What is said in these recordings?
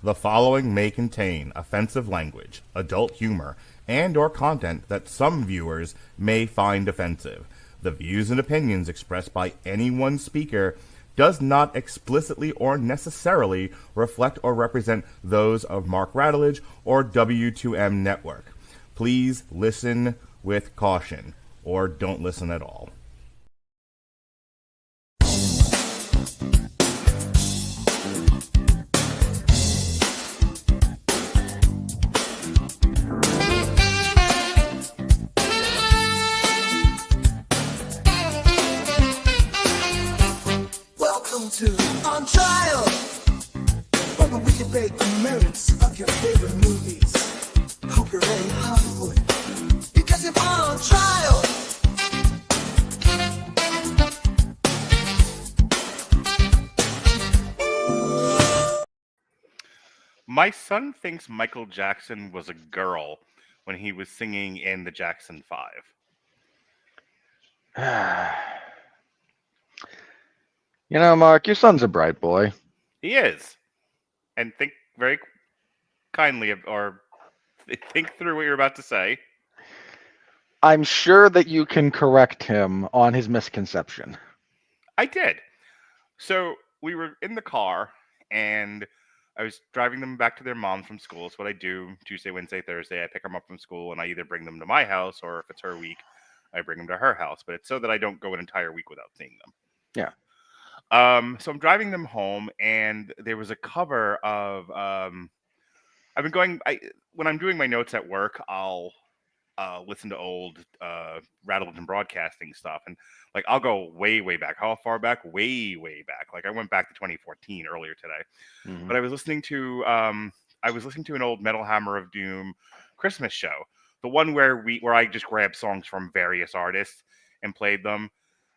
The following may contain offensive language, adult humor, and or content that some viewers may find offensive. The views and opinions expressed by any one speaker does not explicitly or necessarily reflect or represent those of Mark Radulich or W2M Network. Please listen with caution, or don't listen at all. To On Trial, where we debate the merits of your favorite movies. Hope you're ready, Hollywood, because you're on trial. My son thinks Michael Jackson was a girl when he was singing in the Jackson 5. You know, Mark, your son's a bright boy. He is. And think very kindly or think through what you're about to say. I'm sure that you can correct him on his misconception. I did. So we were in the car, and I was driving them back to their mom from school. It's what I do Tuesday, Wednesday, Thursday. I pick them up from school, and I either bring them to my house, or if it's her week, I bring them to her house. But it's so that I don't go an entire week without seeing them. Yeah. So I'm driving them home, and there was a cover of I've been going. When I'm doing my notes at work, I'll listen to old Radulich and Broadcasting stuff, and like I'll go way back. How far back? Way back. Like I went back to 2014 earlier today. Mm-hmm. But I was listening to an old Metal Hammer of Doom Christmas show, the one where I just grabbed songs from various artists and played them.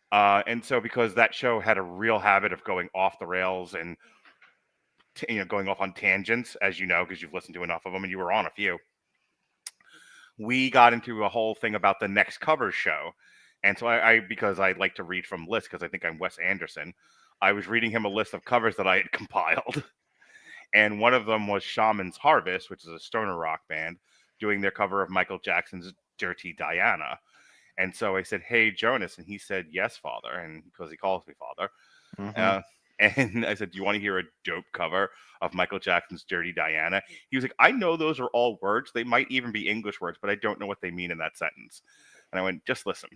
And so because that show had a real habit of going off the rails and going off on tangents, as you know, because you've listened to enough of them and you were on a few, we got into a whole thing about the next cover show. And so I because I like to read from lists, because I think I'm Wes Anderson, I was reading him a list of covers that I had compiled. And one of them was Shaman's Harvest, which is a stoner rock band, doing their cover of Michael Jackson's Dirty Diana. And so I said, "Hey, Jonas," and he said, "Yes, Father," and because he calls me Father. Mm-hmm. And I said, "Do you want to hear a dope cover of Michael Jackson's Dirty Diana?" He was like, "I know those are all words. They might even be English words, but I don't know what they mean in that sentence." And I went, "Just listen."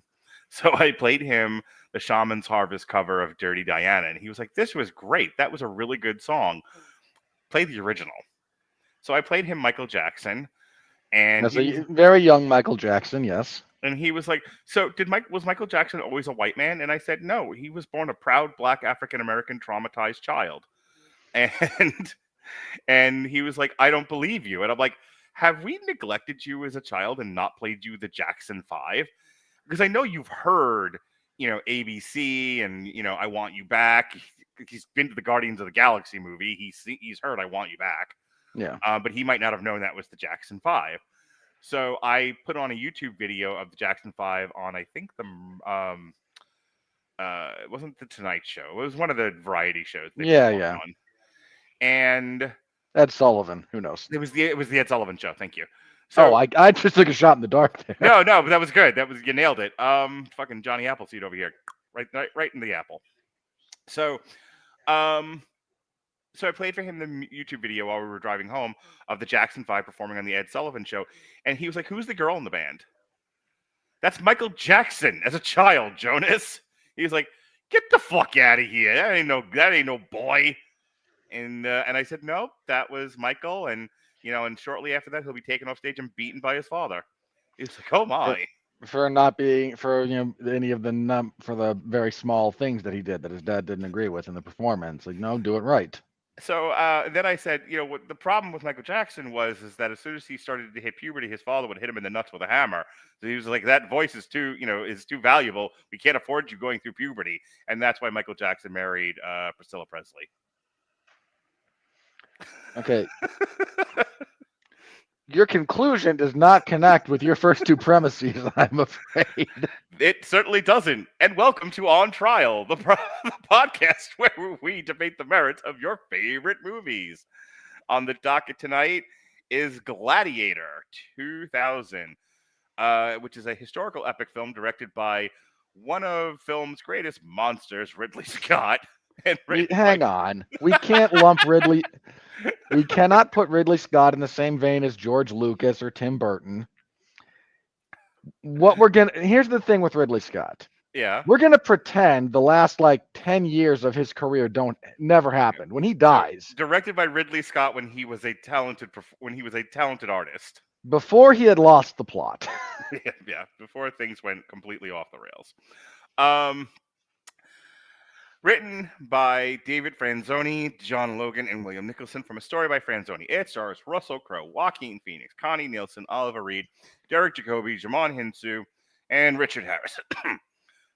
So I played him the Shaman's Harvest cover of Dirty Diana, and he was like, "This was great. That was a really good song. Play the original." So I played him Michael Jackson. And as a very young Michael Jackson, yes. And he was like, "So was Michael Jackson always a white man?" And I said, "No, he was born a proud black African-American traumatized child." And he was like, "I don't believe you." And I'm like, "Have we neglected you as a child and not played you the Jackson 5? Because I know you've heard, ABC and, I Want You Back. He's been to the Guardians of the Galaxy movie. He's heard I Want You Back." Yeah. But he might not have known that was the Jackson 5. So I put on a YouTube video of the Jackson 5 on, I think it wasn't the Tonight Show. It was one of the variety shows. Yeah. On. And Ed Sullivan. Who knows? It was the Ed Sullivan Show. Thank you. So I just took a shot in the dark there. No, but that was good. You nailed it. Fucking Johnny Appleseed over here, right in the apple. So I played for him the YouTube video while we were driving home of the Jackson 5 performing on the Ed Sullivan Show. And he was like, "Who's the girl in the band?" "That's Michael Jackson as a child, Jonas." He was like, "Get the fuck out of here. That ain't no boy." And I said, "No, that was Michael." And, and shortly after that, he'll be taken off stage and beaten by his father. He's like, "Oh my." For any of the very small things that he did that his dad didn't agree with in the performance. Like, no, do it right. So then I said, what the problem with Michael Jackson is that as soon as he started to hit puberty, his father would hit him in the nuts with a hammer. So he was like, "That voice is too valuable. We can't afford you going through puberty." And that's why Michael Jackson married Priscilla Presley. Okay. Your conclusion does not connect with your first two premises, I'm afraid. It certainly doesn't. And welcome to On Trial, the podcast where we debate the merits of your favorite movies. on the docket tonight is Gladiator 2000, which is a historical epic film directed by one of film's greatest monsters, Ridley Scott. And Hang on. We can't lump Ridley. We cannot put Ridley Scott in the same vein as George Lucas or Tim Burton. Here's the thing with Ridley Scott. Yeah. We're gonna pretend the last like 10 years of his career never happened. When he dies, Directed by Ridley Scott when he was a talented artist. Before he had lost the plot. Yeah, before things went completely off the rails. Written by David Franzoni, John Logan, and William Nicholson from a story by Franzoni. It stars Russell Crowe, Joaquin Phoenix, Connie Nielsen, Oliver Reed, Derek Jacobi, Djimon Hounsou, and Richard Harrison.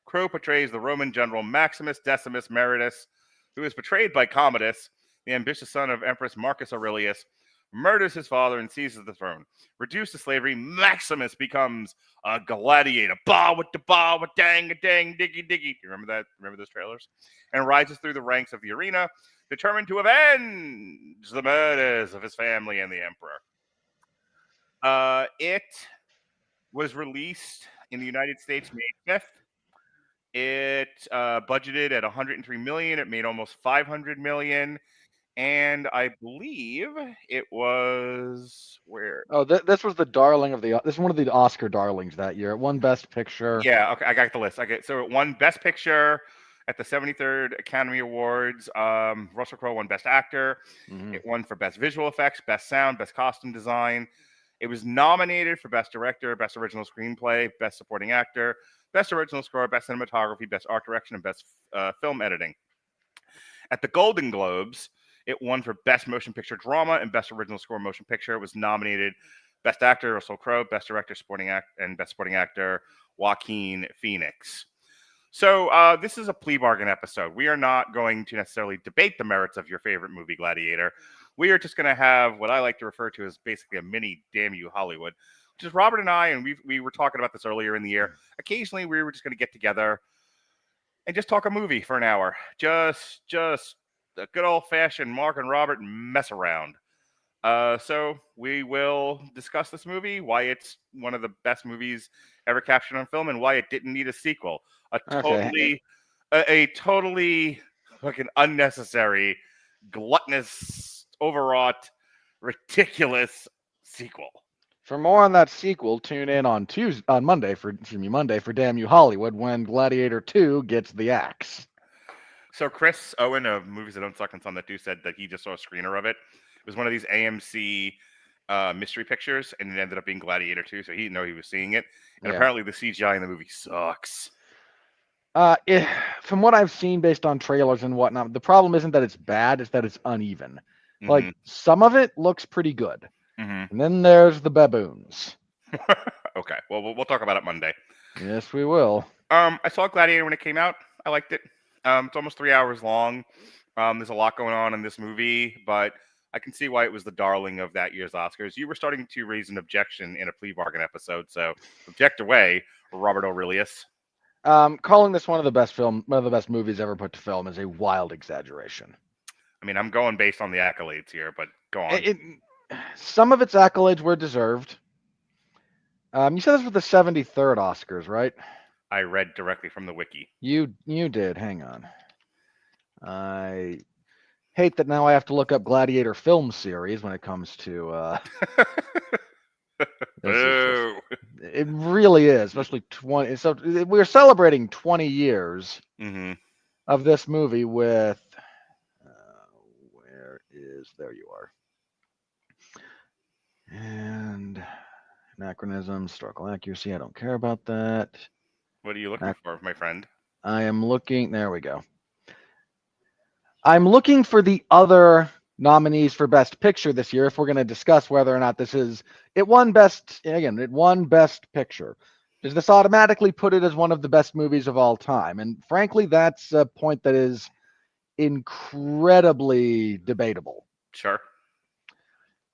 Crowe portrays the Roman general Maximus Decimus Meridius, who is betrayed by Commodus, the ambitious son of Emperor Marcus Aurelius, murders his father and seizes the throne. Reduced to slavery, Maximus becomes a gladiator. Ba with the ba with dang a dang diggy diggy. Do you remember that? Remember those trailers? And rises through the ranks of the arena, determined to avenge the murders of his family and the emperor. It was released in the United States May 5th. It budgeted at $103 million. It made almost $500 million. And I believe it was where? Oh, this was the darling of this is one of the Oscar darlings that year. It won Best Picture. Yeah, okay, I got the list. Okay, so it won Best Picture at the 73rd Academy Awards. Russell Crowe won Best Actor. Mm-hmm. It won for Best Visual Effects, Best Sound, Best Costume Design. It was nominated for Best Director, Best Original Screenplay, Best Supporting Actor, Best Original Score, Best Cinematography, Best Art Direction, and Best Film Editing. At the Golden Globes, it won for Best Motion Picture Drama and Best Original Score Motion Picture. It was nominated Best Actor, Russell Crowe, Best Director, Supporting Act, and Best Supporting Actor, Joaquin Phoenix. So this is a plea bargain episode. We are not going to necessarily debate the merits of your favorite movie, Gladiator. We are just going to have what I like to refer to as basically a mini Damn You Hollywood, which is Robert and I, and we were talking about this earlier in the year. Occasionally, we were just going to get together and just talk a movie for an hour. Just a good old-fashioned Mark and Robert mess around. So we will discuss this movie, why it's one of the best movies ever captured on film, and why it didn't need a sequel. A totally fucking unnecessary, gluttonous, overwrought, ridiculous sequel. For more on that sequel, tune in on Monday for Damn You Hollywood when Gladiator 2 gets the axe. So Chris Owen of Movies That Don't Suck and Some That Do said that he just saw a screener of it. It was one of these AMC mystery pictures, and it ended up being Gladiator 2, so he didn't know he was seeing it. And apparently the CGI in the movie sucks. From what I've seen based on trailers and whatnot, the problem isn't that it's bad, it's that it's uneven. Mm-hmm. Like, some of it looks pretty good. Mm-hmm. And then there's the baboons. Okay, well, we'll talk about it Monday. Yes, we will. I saw Gladiator when it came out. I liked it. It's almost 3 hours long. There's a lot going on in this movie, but I can see why it was the darling of that year's Oscars. You were starting to raise an objection in a plea bargain episode, so object away, Robert Aurelius. Calling this one of the best movies ever put to film is a wild exaggeration. I mean, I'm going based on the accolades here, but go on. Some of its accolades were deserved. You said this was the 73rd Oscars, right? I read directly from the wiki. You did. Hang on. I hate that now I have to look up Gladiator film series when it comes to it really is, especially 20. So we're celebrating 20 years of this movie with there you are. And anachronism, historical accuracy, I don't care about that. What are you looking for, my friend? I am looking, there we go. I'm looking for the other nominees for Best Picture this year if we're going to discuss whether or not it won Best Picture. Does this automatically put it as one of the best movies of all time? And frankly, that's a point that is incredibly debatable. Sure.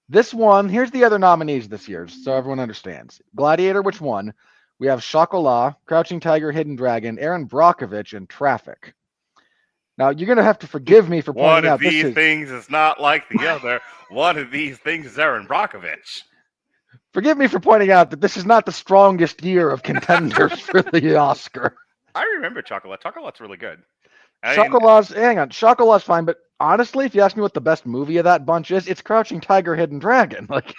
This one, here's the other nominees this year, so everyone understands. Gladiator, which won. We have Chocolat, Crouching Tiger, Hidden Dragon, Aaron Brockovich, and Traffic. Now, you're going to have to forgive me for One pointing of out this these is... things is not like the other. One of these things is Aaron Brockovich. Forgive me for pointing out that this is not the strongest year of contenders for the Oscar. I remember Chocolat. Chocolat's really good. Chocolat's fine, but honestly, if you ask me what the best movie of that bunch is, it's Crouching Tiger, Hidden Dragon. Like,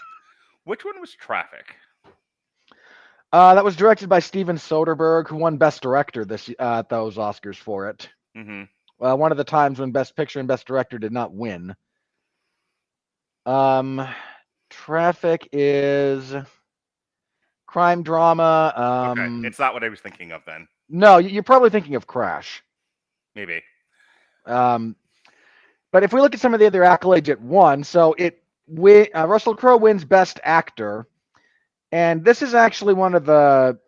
which one was Traffic? that was directed by Steven Soderbergh, who won Best Director at those Oscars for it. Mm-hmm. One of the times when Best Picture and Best Director did not win. Traffic is crime drama. Okay, it's not what I was thinking of then. No, you're probably thinking of Crash. Maybe. But if we look at some of the other accolades it won, so Russell Crowe wins Best Actor, and this is actually one of the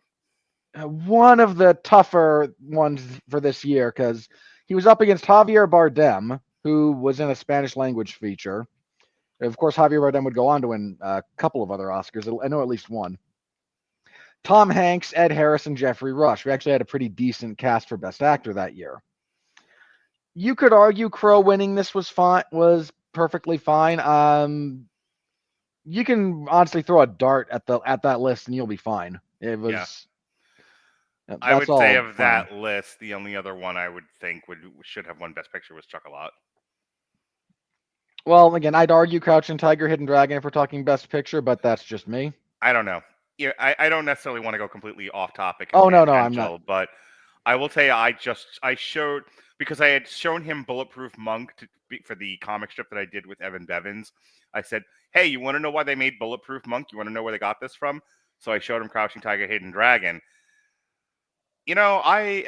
tougher ones for this year because he was up against Javier Bardem, who was in a Spanish language feature. Of course, Javier Bardem would go on to win a couple of other Oscars. I know at least one. Tom Hanks, Ed Harris, and Jeffrey Rush. We actually had a pretty decent cast for Best Actor that year. You could argue Crowe winning this was perfectly fine. You can honestly throw a dart at that list and you'll be fine. It was. Yeah. I would say of fine. that list, the only other one I would think should have won Best Picture was Chocolat. Well, again, I'd argue Crouching Tiger, Hidden Dragon if we're talking Best Picture, but that's just me. I don't know. Yeah, I don't necessarily want to go completely off topic. Oh no, I'm not. But I will tell you, I showed because I had shown him Bulletproof Monk for the comic strip that I did with Evan Bevins. I said, "Hey, you want to know why they made Bulletproof Monk? You want to know where they got this from?" So I showed him Crouching Tiger, Hidden Dragon. You know, I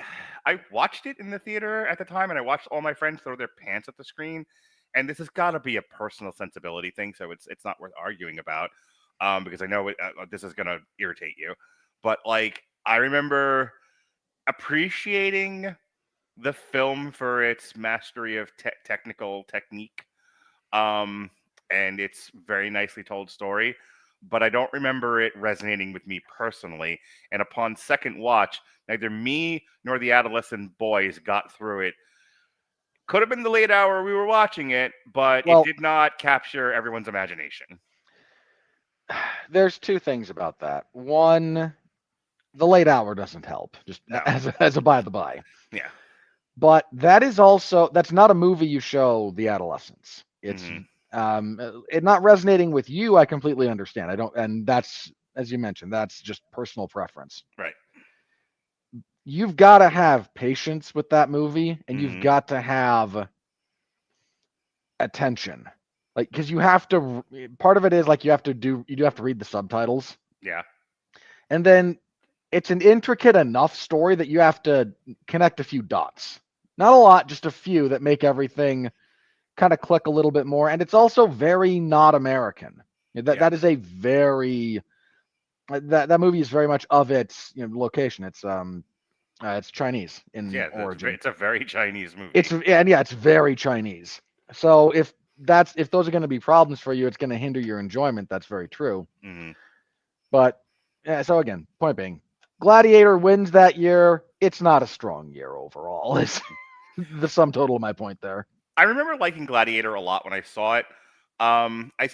watched it in the theater at the time, and I watched all my friends throw their pants at the screen. And this has got to be a personal sensibility thing, so it's not worth arguing about. Because I know this is going to irritate you. But, like, I remember appreciating the film for its mastery of technical technique and its very nicely told story. But I don't remember it resonating with me personally. And upon second watch, neither me nor the adolescent boys got through it. Could have been the late hour we were watching it, but it did not capture everyone's imagination. There's two things about that. One, the late hour doesn't help, just as a by the by. Yeah. But that's not a movie you show the adolescents. It's it not resonating with you. I completely understand. And that's, as you mentioned, that's just personal preference. Right. You've got to have patience with that movie, and you've got to have attention. Like, because you have to, part of it is like you have to read the subtitles. Yeah. And then it's an intricate enough story that you have to connect a few dots. Not a lot, just a few that make everything kind of click a little bit more. And it's also very not American. That is a very, that movie is very much of its location. It's Chinese in origin. It's a very Chinese movie. It's very Chinese. So if those are going to be problems for you, it's going to hinder your enjoyment. That's very true. Mm-hmm. But so again, point being, Gladiator wins that year. It's not a strong year overall. Is the sum total of my point there. I remember liking Gladiator a lot when I saw it. I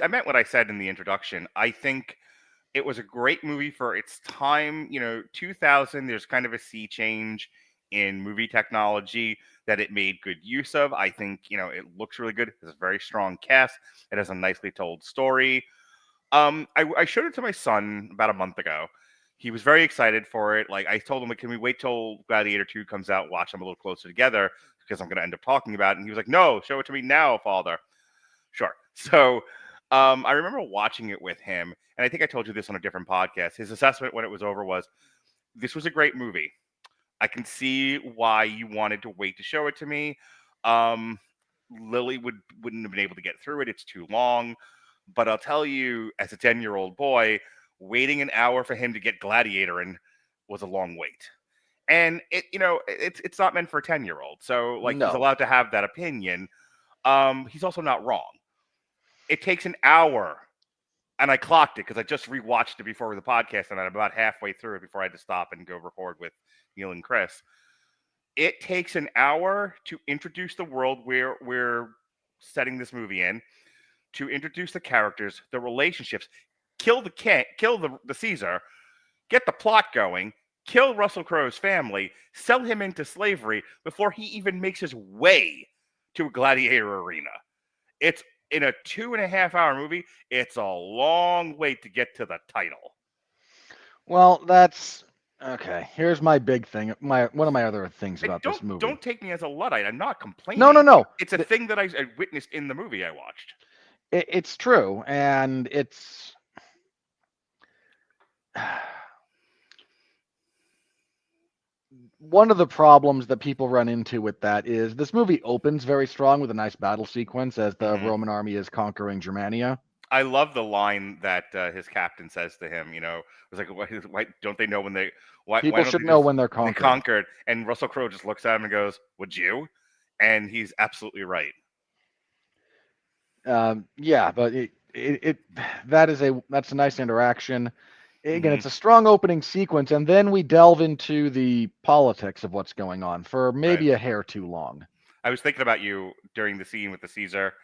meant what I said in the introduction. I think it was a great movie for its time. 2000, there's kind of a sea change in movie technology that it made good use of. I think, it looks really good. It has a very strong cast. It has a nicely told story. I showed it to my son about a month ago. He was very excited for it. Like, I told him, can we wait till Gladiator 2 comes out, watch them a little closer together, because I'm going to end up talking about it. And he was like, no, show it to me now, Father. Sure. So I remember watching it with him, and I think I told you this on a different podcast. His assessment when it was over was, this was a great movie. I can see why you wanted to wait to show it to me. Lily wouldn't have been able to get through it. It's too long. But I'll tell you, as a 10-year-old boy, waiting an hour for him to get Gladiator in was a long wait. And it's not meant for a 10-year-old. So he's allowed to have that opinion. He's also not wrong. It takes an hour. And I clocked it because I just rewatched it before the podcast, and I'm about halfway through it before I had to stop and go record with Neil and Chris. It takes an hour to introduce the world where we're setting this movie in, to introduce the characters, the relationships, kill the king, kill the Caesar, get the plot going, kill Russell Crowe's family, sell him into slavery before he even makes his way to a gladiator arena. It's in a 2.5 hour movie. It's a long way to get to the title. Well, that's okay. Here's my big thing. One of my other things And about this movie. don't take me as a luddite. I'm not complaining. No. It's a thing that I witnessed in the movie I watched. It's true, and it's one of the problems that people run into with that is this movie opens very strong with a nice battle sequence as the Roman army is conquering Germania. I love the line that his captain says to him. It was like, why don't they know when they? People should know when they're conquered. They conquered, and Russell Crowe just looks at him and goes, "Would you?" And he's absolutely right. Yeah, but that's a nice interaction. Again, it's a strong opening sequence, and then we delve into the politics of what's going on for maybe a hair too long. I was thinking about you during the scene with the Caesar,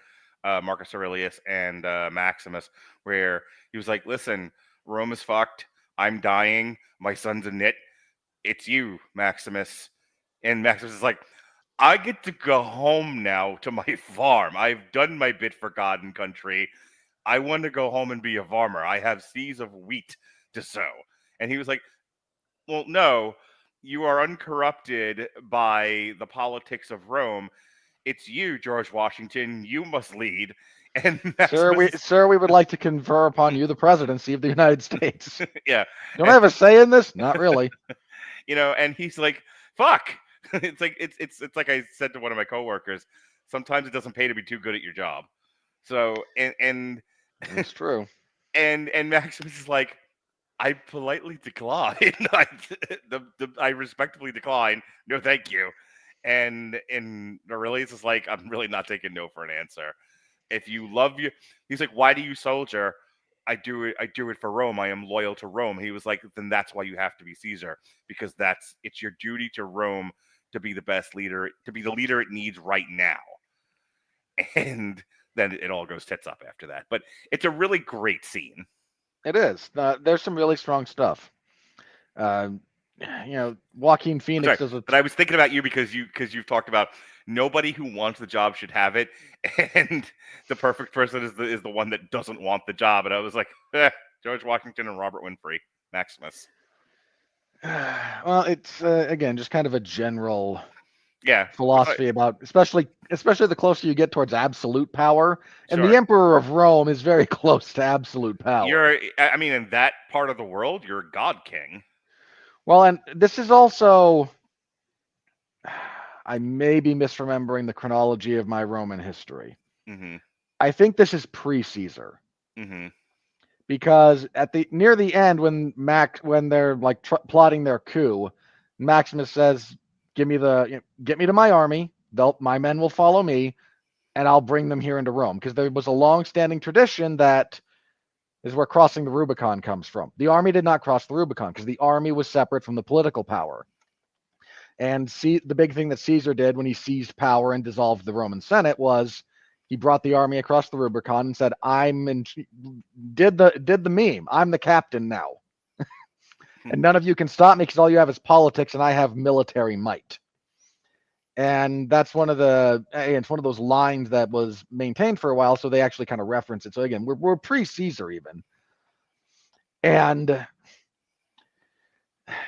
Marcus Aurelius, and Maximus, where he was like, "Listen, Rome is fucked. I'm dying. My son's a nit. It's you, Maximus." And Maximus is like, "I get to go home now to my farm. I've done my bit for God and country. I want to go home and be a farmer. I have seeds of wheat to sow." And he was like, "Well, no, you are uncorrupted by the politics of Rome. It's you, George Washington. You must lead." And Sir, we would like to confer upon you the presidency of the United States. Yeah. Don't I have a say in this? Not really. And he's like, "Fuck." It's like I said to one of my coworkers, sometimes it doesn't pay to be too good at your job. So and it's true. And Maximus is like, "I politely decline. I respectfully decline. No, thank you." And Aurelius is like, "I'm really not taking no for an answer. If you love you," he's like, "Why do you soldier?" I do it for Rome. I am loyal to Rome." He was like, "Then that's why you have to be Caesar, because it's your duty to Rome to be the best leader, to be the leader it needs right now." And then it all goes tits up after that. But it's a really great scene. It is. There's some really strong stuff. Joaquin Phoenix does. But I was thinking about you because you've talked about nobody who wants the job should have it, and the perfect person is the one that doesn't want the job. And I was like, George Washington and Robert Winfree, Maximus. Well, it's again just kind of a general philosophy about, especially the closer you get towards absolute power, and the Emperor of Rome is very close to absolute power. In that part of the world, you're a god king. Well, and this is also, I may be misremembering the chronology of my Roman history. Mm-hmm. I think this is pre-Caesar. Mm-hmm. Because near the end, when they're like plotting their coup, Maximus says, get me to my army. My men will follow me, and I'll bring them here into Rome." Because there was a long-standing tradition that is where crossing the Rubicon comes from. The army did not cross the Rubicon because the army was separate from the political power. And the big thing that Caesar did when he seized power and dissolved the Roman Senate was he brought the army across the Rubicon and said, did the meme. I'm the captain now. And none of you can stop me because all you have is politics and I have military might. And that's it's one of those lines that was maintained for a while, so they actually kind of reference it. So again, we're pre-Caesar even. And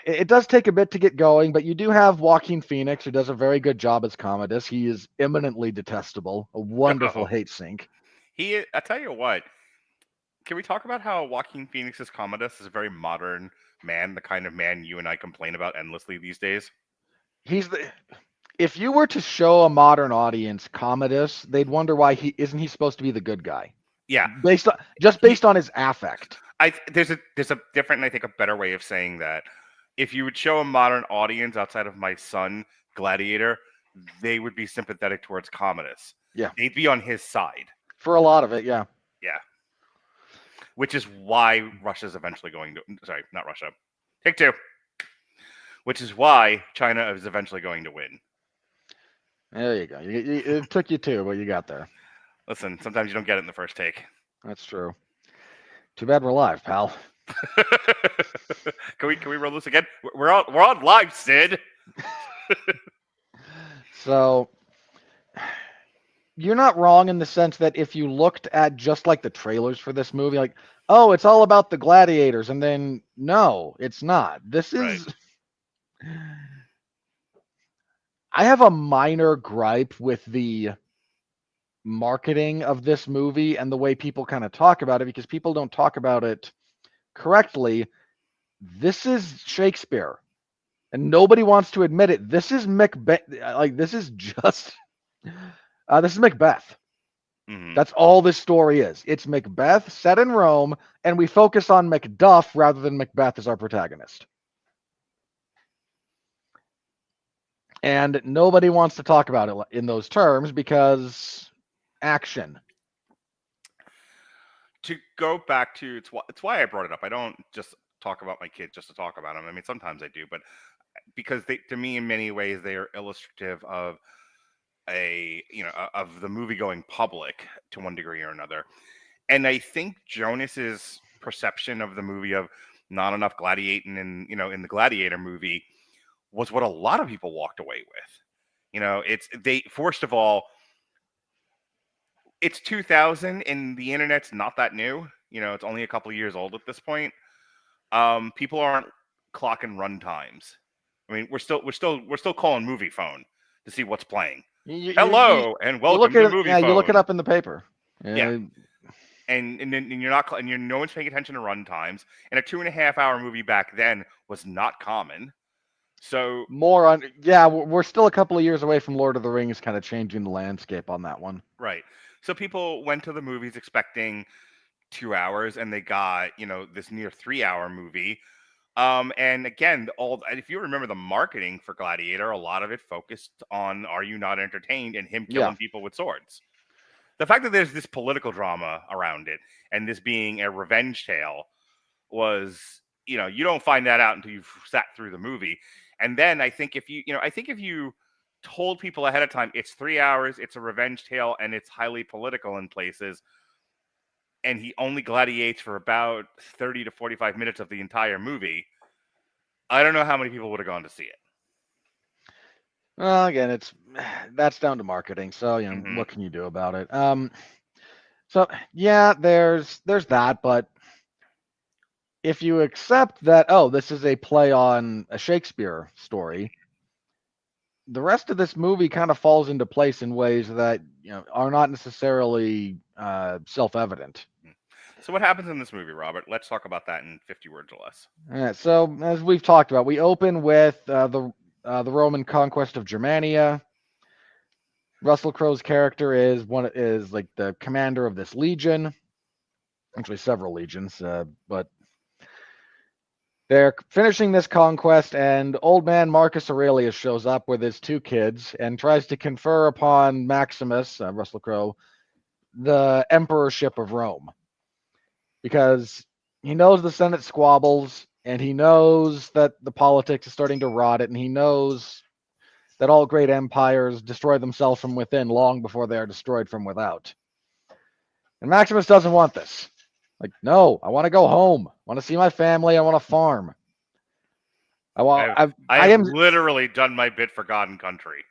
it does take a bit to get going, but you do have Joaquin Phoenix, who does a very good job as Commodus. He is eminently detestable, a wonderful hate sink. I tell you what, can we talk about how Joaquin Phoenix's Commodus is a very modern man, the kind of man you and I complain about endlessly these days? If you were to show a modern audience Commodus, they'd wonder why isn't he supposed to be the good guy? Yeah. Based on his affect. There's a different, and I think a better way of saying that. If you would show a modern audience outside of my son, Gladiator, they would be sympathetic towards Commodus. Yeah. They'd be on his side. For a lot of it, yeah. Yeah. Which is why Russia's eventually going to... Sorry, not Russia. Take two. which is why China is eventually going to win. There you go. It took you two, but you got there. Listen, sometimes you don't get it in the first take. That's true. Too bad we're live, pal. Can we roll this again? We're on live, Sid. So you're not wrong in the sense that if you looked at just like the trailers for this movie, like, oh, it's all about the gladiators, and then no, it's not. This is. Right. I have a minor gripe with the marketing of this movie and the way people kind of talk about it, because people don't talk about it correctly. This is Shakespeare, and nobody wants to admit it. This is Macbeth. Like, this is just this is Macbeth. Mm-hmm. That's all this story is. It's Macbeth set in Rome, and we focus on Macduff rather than Macbeth as our protagonist. And nobody wants to talk about it in those terms because action. To go back to, it's why I brought it up. I don't just talk about my kids just to talk about them. I mean, sometimes I do, but because they, to me, in many ways, they are illustrative of of the movie going public to one degree or another. And I think Jonas's perception of the movie of not enough gladiating in the Gladiator movie was what a lot of people walked away with. First of all, it's 2000 and the internet's not that new. It's only a couple of years old at this point. People aren't clocking run times. I mean, we're still calling movie phone to see what's playing. Hello and welcome to movie phone. You look it up in the paper. Yeah. And no one's paying attention to run times. And a 2.5-hour movie back then was not common. So we're still a couple of years away from Lord of the Rings kind of changing the landscape on that one. Right. So people went to the movies expecting 2 hours, and they got, this near 3-hour movie. And again, if you remember the marketing for Gladiator, a lot of it focused on "Are you not entertained?" and him killing people with swords. The fact that there's this political drama around it and this being a revenge tale was, you don't find that out until you've sat through the movie. And then I think if you told people ahead of time, it's 3 hours, it's a revenge tale, and it's highly political in places, and he only gladiates for about 30 to 45 minutes of the entire movie, I don't know how many people would have gone to see it. Well, again, that's down to marketing. So, what can you do about it? So yeah, there's that, but if you accept that, this is a play on a Shakespeare story, the rest of this movie kind of falls into place in ways that are not necessarily self-evident. So what happens in this movie, Robert? Let's talk about that in 50 words or less. All right, so as we've talked about, we open with the Roman conquest of Germania. Russell Crowe's character is like the commander of this legion, actually several legions, but they're finishing this conquest, and old man Marcus Aurelius shows up with his 2 kids and tries to confer upon Maximus, Russell Crowe, the emperorship of Rome. Because he knows the Senate squabbles, and he knows that the politics is starting to rot it, and he knows that all great empires destroy themselves from within long before they are destroyed from without. And Maximus doesn't want this. Like, no, I want to go home. I want to see my family. I want to farm. I have literally done my bit for God and country.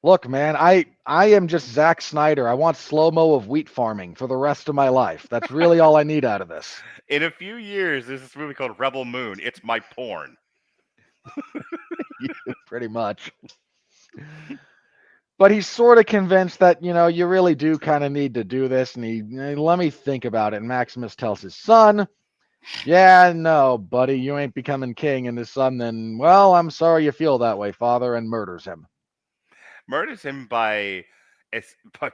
Look, man, I am just Zack Snyder. I want slow-mo of wheat farming for the rest of my life. That's really all I need out of this. In a few years, there's this movie called Rebel Moon. It's my porn. Pretty much. But he's sort of convinced that, you really do kind of need to do this. And let me think about it. And Maximus tells his son, yeah, no, buddy, you ain't becoming king. And his son then, well, I'm sorry you feel that way, father, and murders him. Murders him by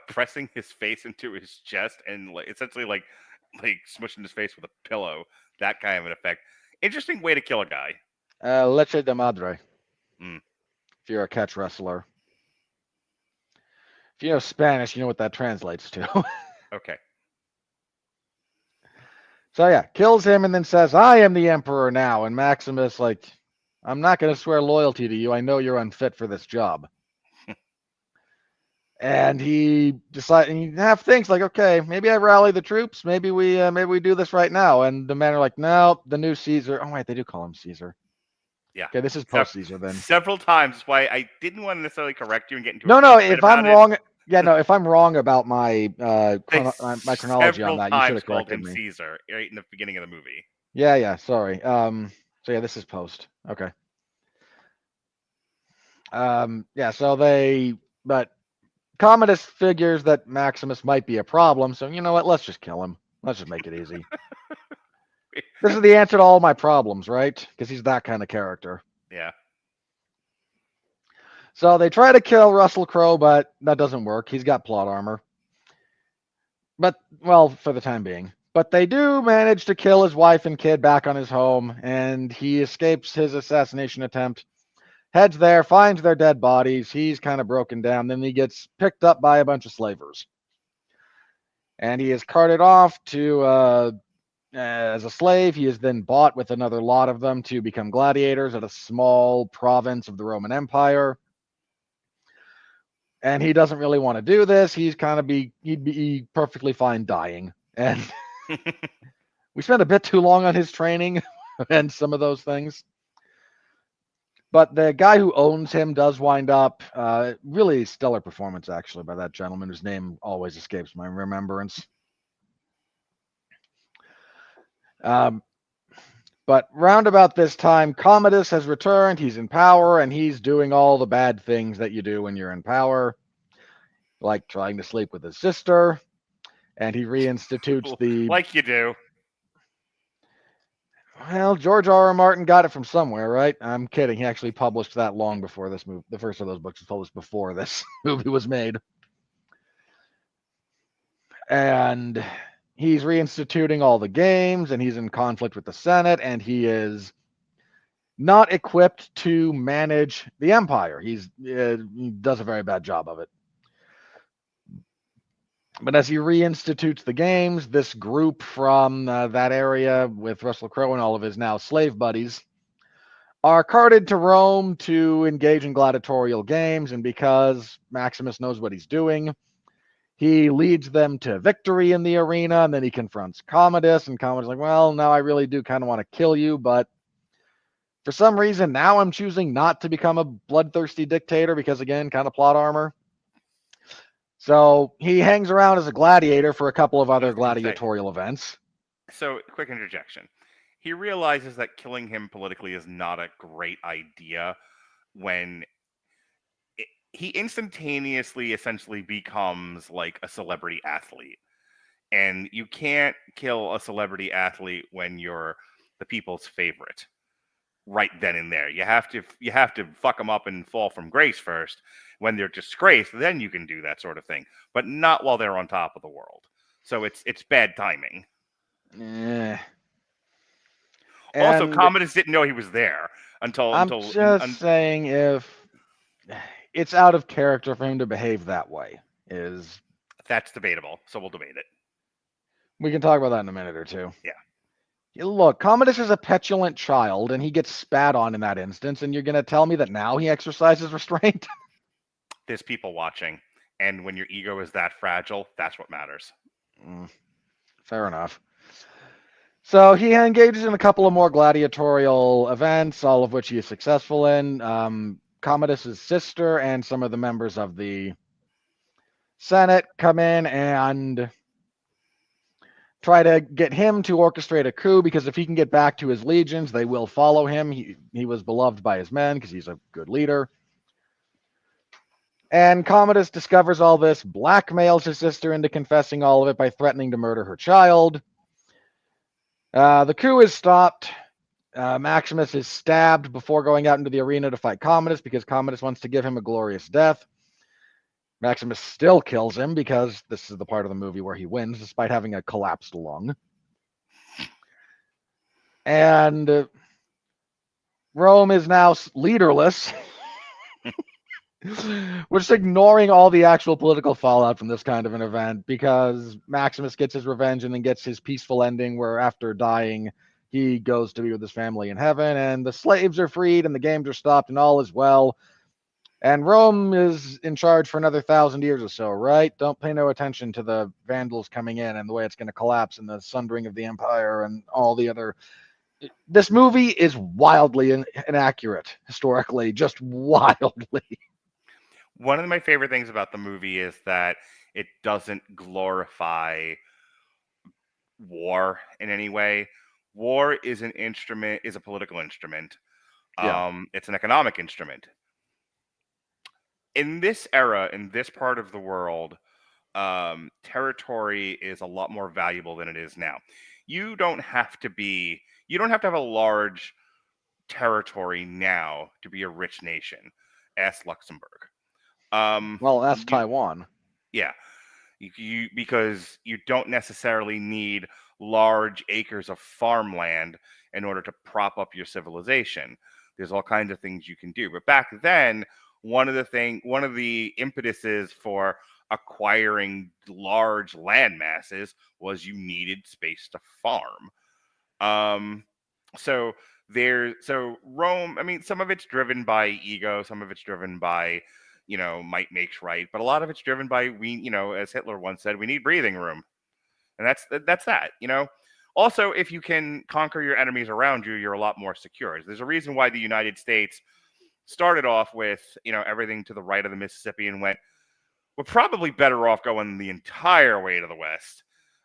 pressing his face into his chest and essentially like smushing his face with a pillow. That kind of an effect. Interesting way to kill a guy. Leche de madre. If you're a catch wrestler. If you know Spanish, you know what that translates to. Okay. So yeah, kills him and then says, I am the emperor now. And Maximus, I'm not going to swear loyalty to you. I know you're unfit for this job. And he decided, and you have things like, okay, maybe I rally the troops. Maybe we do this right now. And the men are like, no, the new Caesar. Oh wait, they do call him Caesar. Yeah. Okay, this is post Caesar then. Several times. That's why I didn't want to necessarily correct you and get into No. If I'm wrong, if I'm wrong about my my chronology on that, you should have corrected me. Caesar right in the beginning of the movie. Yeah. Sorry. So yeah, this is post. Okay. Yeah. But Commodus figures that Maximus might be a problem, so you know what? Let's just kill him. Let's just make it easy. This is the answer to all my problems, right? Because he's that kind of character. Yeah. So they try to kill Russell Crowe, but that doesn't work. He's got plot armor. But, well, for the time being. But they do manage to kill his wife and kid back on his home, and he escapes his assassination attempt. Heads there, finds their dead bodies. He's kind of broken down. Then he gets picked up by a bunch of slavers. And he is carted off to, as a slave. He is then bought with another lot of them to become gladiators at a small province of the Roman Empire. And he doesn't really want to do this. He'd be perfectly fine dying. And we spent a bit too long on his training and some of those things. But the guy who owns him does wind up, really stellar performance, actually, by that gentleman whose name always escapes my remembrance. But round about this time, Commodus has returned. He's in power, and he's doing all the bad things that you do when you're in power, like trying to sleep with his sister, and he reinstitutes the... Like you do. Well, George R. R. Martin got it from somewhere, right? I'm kidding. He actually published that long before this movie. The first of those books was published before this movie was made. And he's reinstituting all the games, and he's in conflict with the Senate, and he is not equipped to manage the empire. He does a very bad job of it. But as he reinstitutes the games, this group from that area with Russell Crowe and all of his now slave buddies are carted to Rome to engage in gladiatorial games. And because Maximus knows what he's doing, he leads them to victory in the arena. And then he confronts Commodus. And Commodus is like, well, now I really do kind of want to kill you. But for some reason, now I'm choosing not to become a bloodthirsty dictator because, again, kind of plot armor. So he hangs around as a gladiator for a couple of other gladiatorial events. So, quick interjection. He realizes that killing him politically is not a great idea when he instantaneously essentially becomes like a celebrity athlete. And you can't kill a celebrity athlete when you're the people's favorite right then and there. You have to fuck them up and fall from grace first. When they're disgraced, then you can do that sort of thing, but not while they're on top of the world. So it's bad timing. Also, Commodus didn't know he was there until. Saying if it's out of character for him to behave that way is. That's debatable, so we'll debate it. We can talk about that in a minute or two. Yeah. Look, Commodus is a petulant child, and he gets spat on in that instance, and you're going to tell me that now he exercises restraint? There's people watching, and when your ego is that fragile, that's what matters. Fair enough. So he engages in a couple of more gladiatorial events, all of which he is successful in. Commodus' sister and some of the members of the Senate come in and try to get him to orchestrate a coup, because if he can get back to his legions, they will follow him. He was beloved by his men because he's a good leader. And Commodus discovers all this, blackmails his sister into confessing all of it by threatening to murder her child. The coup is stopped. Maximus is stabbed before going out into the arena to fight Commodus because Commodus wants to give him a glorious death. Maximus still kills him because this is the part of the movie where he wins despite having a collapsed lung. And Rome is now leaderless. We're just ignoring all the actual political fallout from this kind of an event because Maximus gets his revenge and then gets his peaceful ending where after dying, he goes to be with his family in heaven, and the slaves are freed, and the games are stopped, and all is well. And Rome is in charge for another 1,000 years or so, right? Don't pay no attention to the Vandals coming in and the way it's going to collapse and the sundering of the empire and all the other. This movie is wildly inaccurate historically, just wildly. One of my favorite things about the movie is that it doesn't glorify war in any way. War is a political instrument. Yeah. It's an economic instrument. In this era, in this part of the world, territory is a lot more valuable than it is now. You don't have to have a large territory now to be a rich nation. Ask Luxembourg. Well, that's Taiwan. Yeah, because you don't necessarily need large acres of farmland in order to prop up your civilization. There's all kinds of things you can do. But back then, one of the impetuses for acquiring large land masses was you needed space to farm. So Rome, I mean, some of it's driven by ego, some of it's driven by, might makes right, but a lot of it's driven by as Hitler once said, we need breathing room. And that's that. Also, if you can conquer your enemies around you, you're a lot more secure. There's a reason why the United States started off with, everything to the right of the Mississippi and went, we're probably better off going the entire way to the west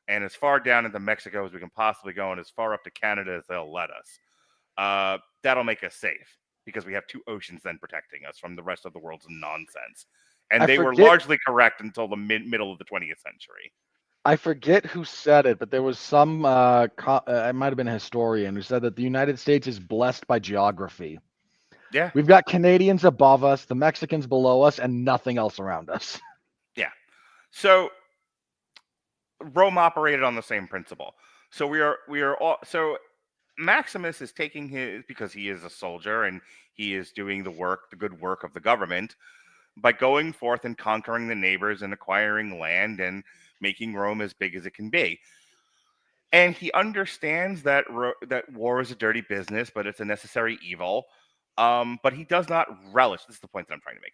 and as far down into Mexico as we can possibly go and as far up to Canada as they'll let us. That'll make us safe because we have two oceans then protecting us from the rest of the world's nonsense. And they were largely correct until the middle of the 20th century. I forget who said it, but there was some, it might have been a historian who said that the United States is blessed by geography. Yeah. We've got Canadians above us, the Mexicans below us, and nothing else around us. Yeah. So Rome operated on the same principle. So we are all, so Maximus is taking because he is a soldier and he is doing the good work of the government by going forth and conquering the neighbors and acquiring land and making Rome as big as it can be. And he understands that war is a dirty business, but it's a necessary evil. But he does not relish. This is the point that I'm trying to make.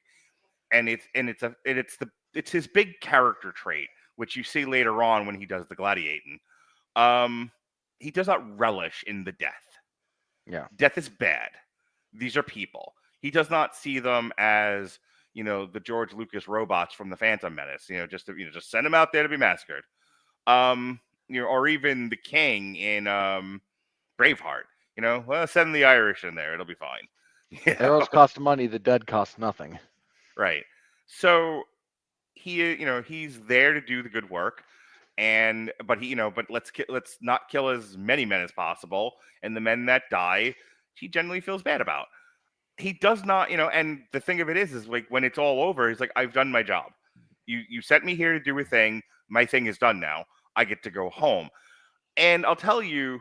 And it's his big character trait, which you see later on when he does the Gladiator. He does not relish in the death. Yeah. Death is bad. These are people. He does not see them as, the George Lucas robots from the Phantom Menace, just send them out there to be massacred. Or even the king in Braveheart, well, send the Irish in there. It'll be fine. Arrows cost money. The dead cost nothing. Right. So he's there to do the good work. But let's not kill as many men as possible. And the men that die, he generally feels bad about. He does not, and the thing of it is like when it's all over, he's like, I've done my job. You sent me here to do a thing. My thing is done now. I get to go home. And I'll tell you,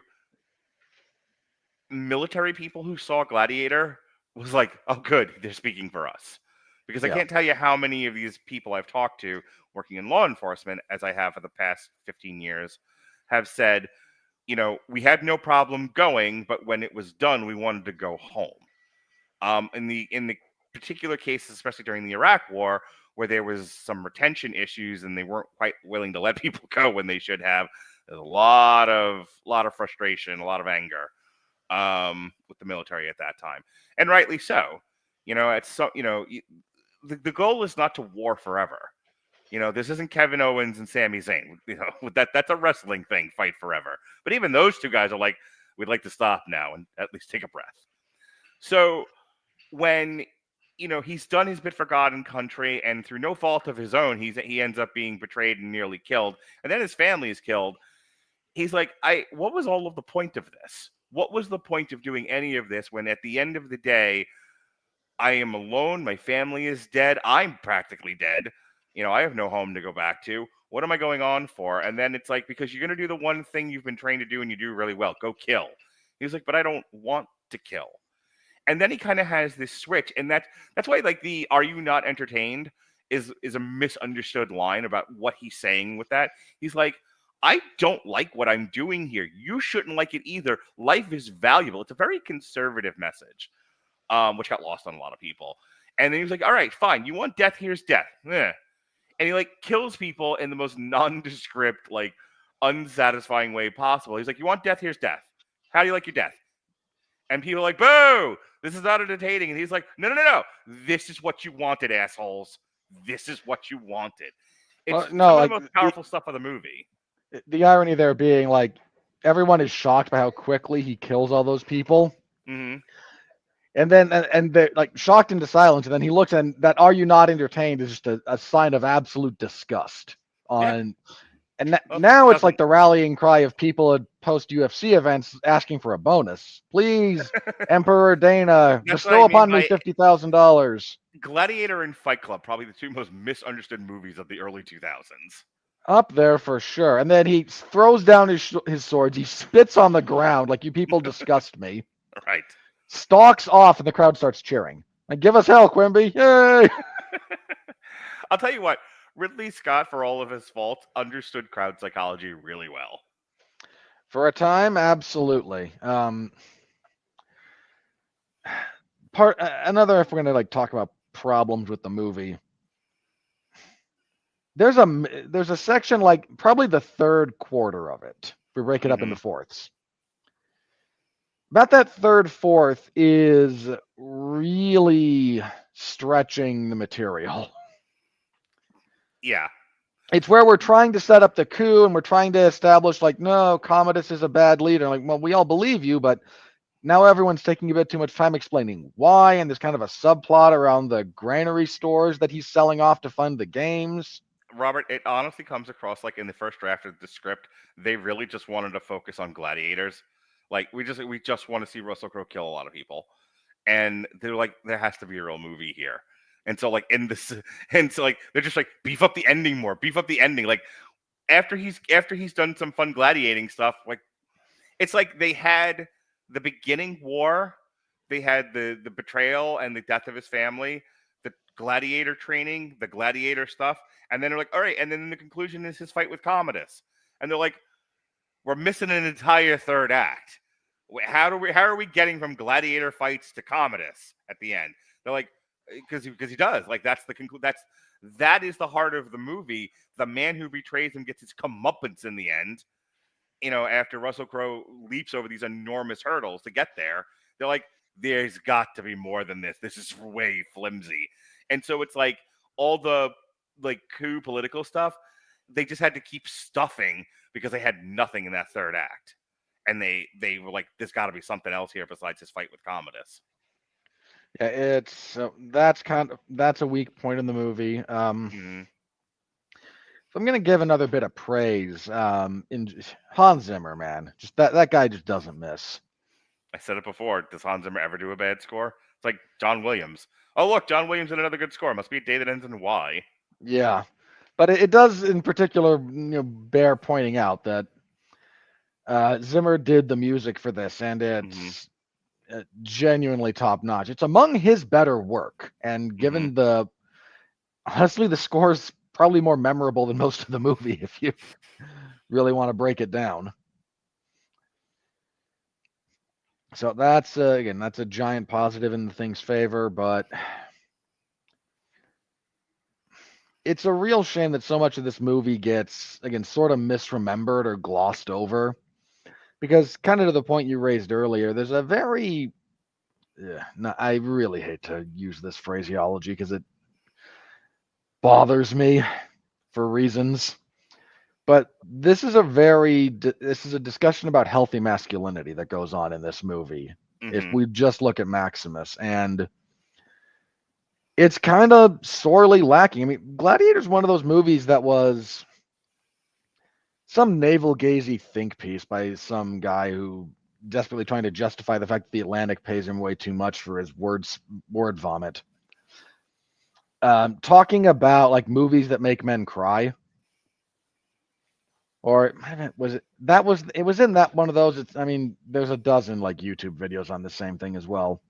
military people who saw Gladiator was like, oh, good, they're speaking for us. Because I can't tell you how many of these people I've talked to working in law enforcement, as I have for the past 15 years, have said, we had no problem going, but when it was done, we wanted to go home. In the particular cases, especially during the Iraq War, where there was some retention issues and they weren't quite willing to let people go when they should have, there's a lot of frustration, a lot of anger with the military at that time, and rightly so. The goal is not to war forever. This isn't Kevin Owens and Sami Zayn. That's a wrestling thing, fight forever. But even those two guys are like, we'd like to stop now and at least take a breath. So when he's done his bit for God and country, and through no fault of his own, he ends up being betrayed and nearly killed, and then his family is killed. He's like, what was all of the point of this? What was the point of doing any of this when at the end of the day, I am alone, my family is dead, I'm practically dead, I have no home to go back to. What am I going on for? And then it's like, because you're going to do the one thing you've been trained to do and you do really well, go kill. He's like, but I don't want to kill. And then he kind of has this switch, and that's why like the "Are you not entertained?" is a misunderstood line about what he's saying with that. He's like, I don't like what I'm doing here. You shouldn't like it either. Life is valuable. It's a very conservative message, which got lost on a lot of people. And then he was like, all right, fine. You want death? Here's death. Eh. And he like kills people in the most nondescript, like unsatisfying way possible. He's like, you want death? Here's death. How do you like your death? And people are like, boo, this is not entertaining. And he's like, no. This is what you wanted, assholes. This is what you wanted. It's no, some like of the most powerful stuff of the movie. The irony there being like everyone is shocked by how quickly he kills all those people. Mm-hmm. And then and they're like shocked into silence. And then he looks and that "Are you not entertained?" is just a sign of absolute disgust on. And now it's like the rallying cry of people at post UFC events asking for a bonus. Please, Emperor Dana, bestow upon me $50,000. Gladiator and Fight Club, probably the two most misunderstood movies of the early 2000s. Up there for sure. And then he throws down his swords. He spits on the ground like, you people disgust me. Right. Stalks off and the crowd starts cheering. Like, give us hell, Quimby. Yay! I'll tell you what. Ridley Scott, for all of his faults, understood crowd psychology really well. For a time, absolutely. Another, if we're gonna like talk about problems with the movie, there's a section like probably the third quarter of it. We break it up into fourths. About that third fourth is really stretching the material. Yeah. It's where we're trying to set up the coup and we're trying to establish like, no, Commodus is a bad leader. Like, well, we all believe you, but now everyone's taking a bit too much time explaining why. And there's kind of a subplot around the granary stores that he's selling off to fund the games. Robert, it honestly comes across like in the first draft of the script, they really just wanted to focus on gladiators. Like we just want to see Russell Crowe kill a lot of people. And they're like, there has to be a real movie here. And so like they're just like beef up the ending more, beef up the ending. Like after he's done some fun gladiating stuff, like it's like they had the beginning war, they had the betrayal and the death of his family, the gladiator training, the gladiator stuff, and then they're like, all right, and then the conclusion is his fight with Commodus. And they're like, we're missing an entire third act. How are we getting from gladiator fights to Commodus at the end? They're like, because he does. Like that is the heart of the movie. The man who betrays him gets his comeuppance in the end. You know, after Russell Crowe leaps over these enormous hurdles to get there, they're like, there's got to be more than this. This is way flimsy. And so it's like all the like coup political stuff, they just had to keep stuffing because they had nothing in that third act. And they were like, there's got to be something else here besides his fight with Commodus. Yeah, that's a weak point in the movie. So I'm gonna give another bit of praise. In Hans Zimmer, man, just that guy just doesn't miss. I said it before. Does Hans Zimmer ever do a bad score? It's like John Williams. Oh look, John Williams did another good score. Must be a day that ends in Y. Yeah, but it does in particular, bear pointing out that Zimmer did the music for this, and it's genuinely top notch. It's among his better work, and given honestly, the score's probably more memorable than most of the movie if you really want to break it down. So that's again, that's a giant positive in the thing's favor, but it's a real shame that so much of this movie gets, again, sort of misremembered or glossed over. Because kind of to the point you raised earlier, there's a very, I really hate to use this phraseology because it bothers me for reasons. But this is a discussion about healthy masculinity that goes on in this movie. If we just look at Maximus, and it's kind of sorely lacking. I mean, Gladiator's one of those movies that was some navel-gazing think piece by some guy who desperately trying to justify the fact that the Atlantic pays him way too much for his word vomit. Talking about like movies that make men cry. Or it was in that one of those. I mean, there's a dozen like YouTube videos on the same thing as well.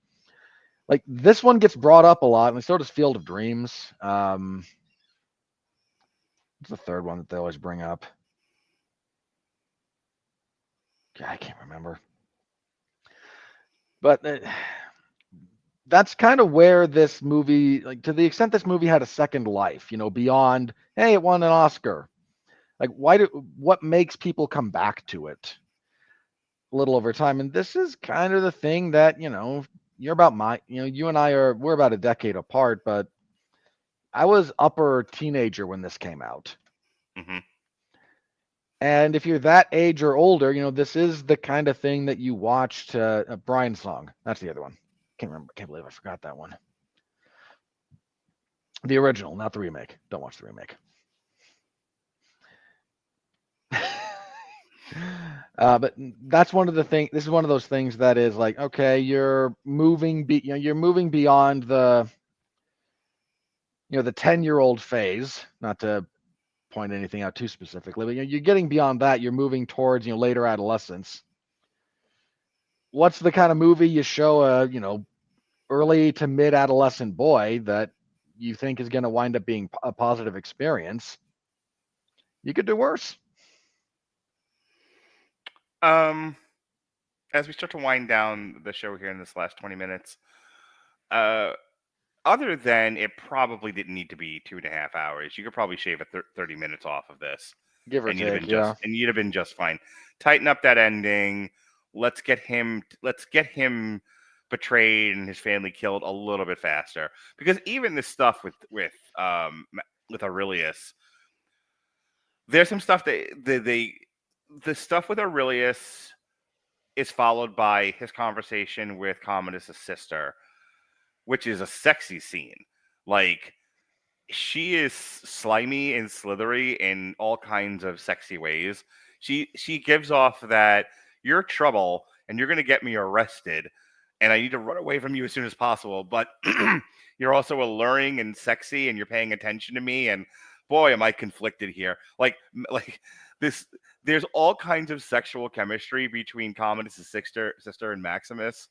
Like this one gets brought up a lot, and so does Field of Dreams. What's the third one that they always bring up? I can't remember. But that's kind of where this movie, like to the extent this movie had a second life, beyond, hey, it won an Oscar. Like, what makes people come back to it a little over time? And this is kind of the thing that, you're about you and we're about a decade apart, but I was upper teenager when this came out. Mm-hmm. And if you're that age or older, this is the kind of thing that you watched. Brian's Song. That's the other one. Can't believe I forgot that one. The original, not the remake. Don't watch the remake. But that's one of the things. This is one of those things that is like, okay, you're moving. You're moving beyond the 10-year-old phase. Not to point anything out too specifically, but you're getting beyond that. You're moving towards later adolescence. What's the kind of movie you show a early to mid adolescent boy that you think is going to wind up being a positive experience? You could do worse. As we start to wind down the show here in this last 20 minutes, other than it probably didn't need to be 2.5 hours, you could probably shave 30 minutes off of this, Give or and you'd have take, been yeah. and you'd have been just fine. Tighten up that ending. Let's get him betrayed and his family killed a little bit faster, because even this stuff with Aurelius, there's some stuff that the stuff with Aurelius is followed by his conversation with Commodus' sister, which is a sexy scene. Like, she is slimy and slithery in all kinds of sexy ways. She gives off that you're trouble and you're going to get me arrested, and I need to run away from you as soon as possible. But you're also alluring and sexy, and you're paying attention to me. And boy, am I conflicted here. Like this. There's all kinds of sexual chemistry between Commodus' sister and Maximus.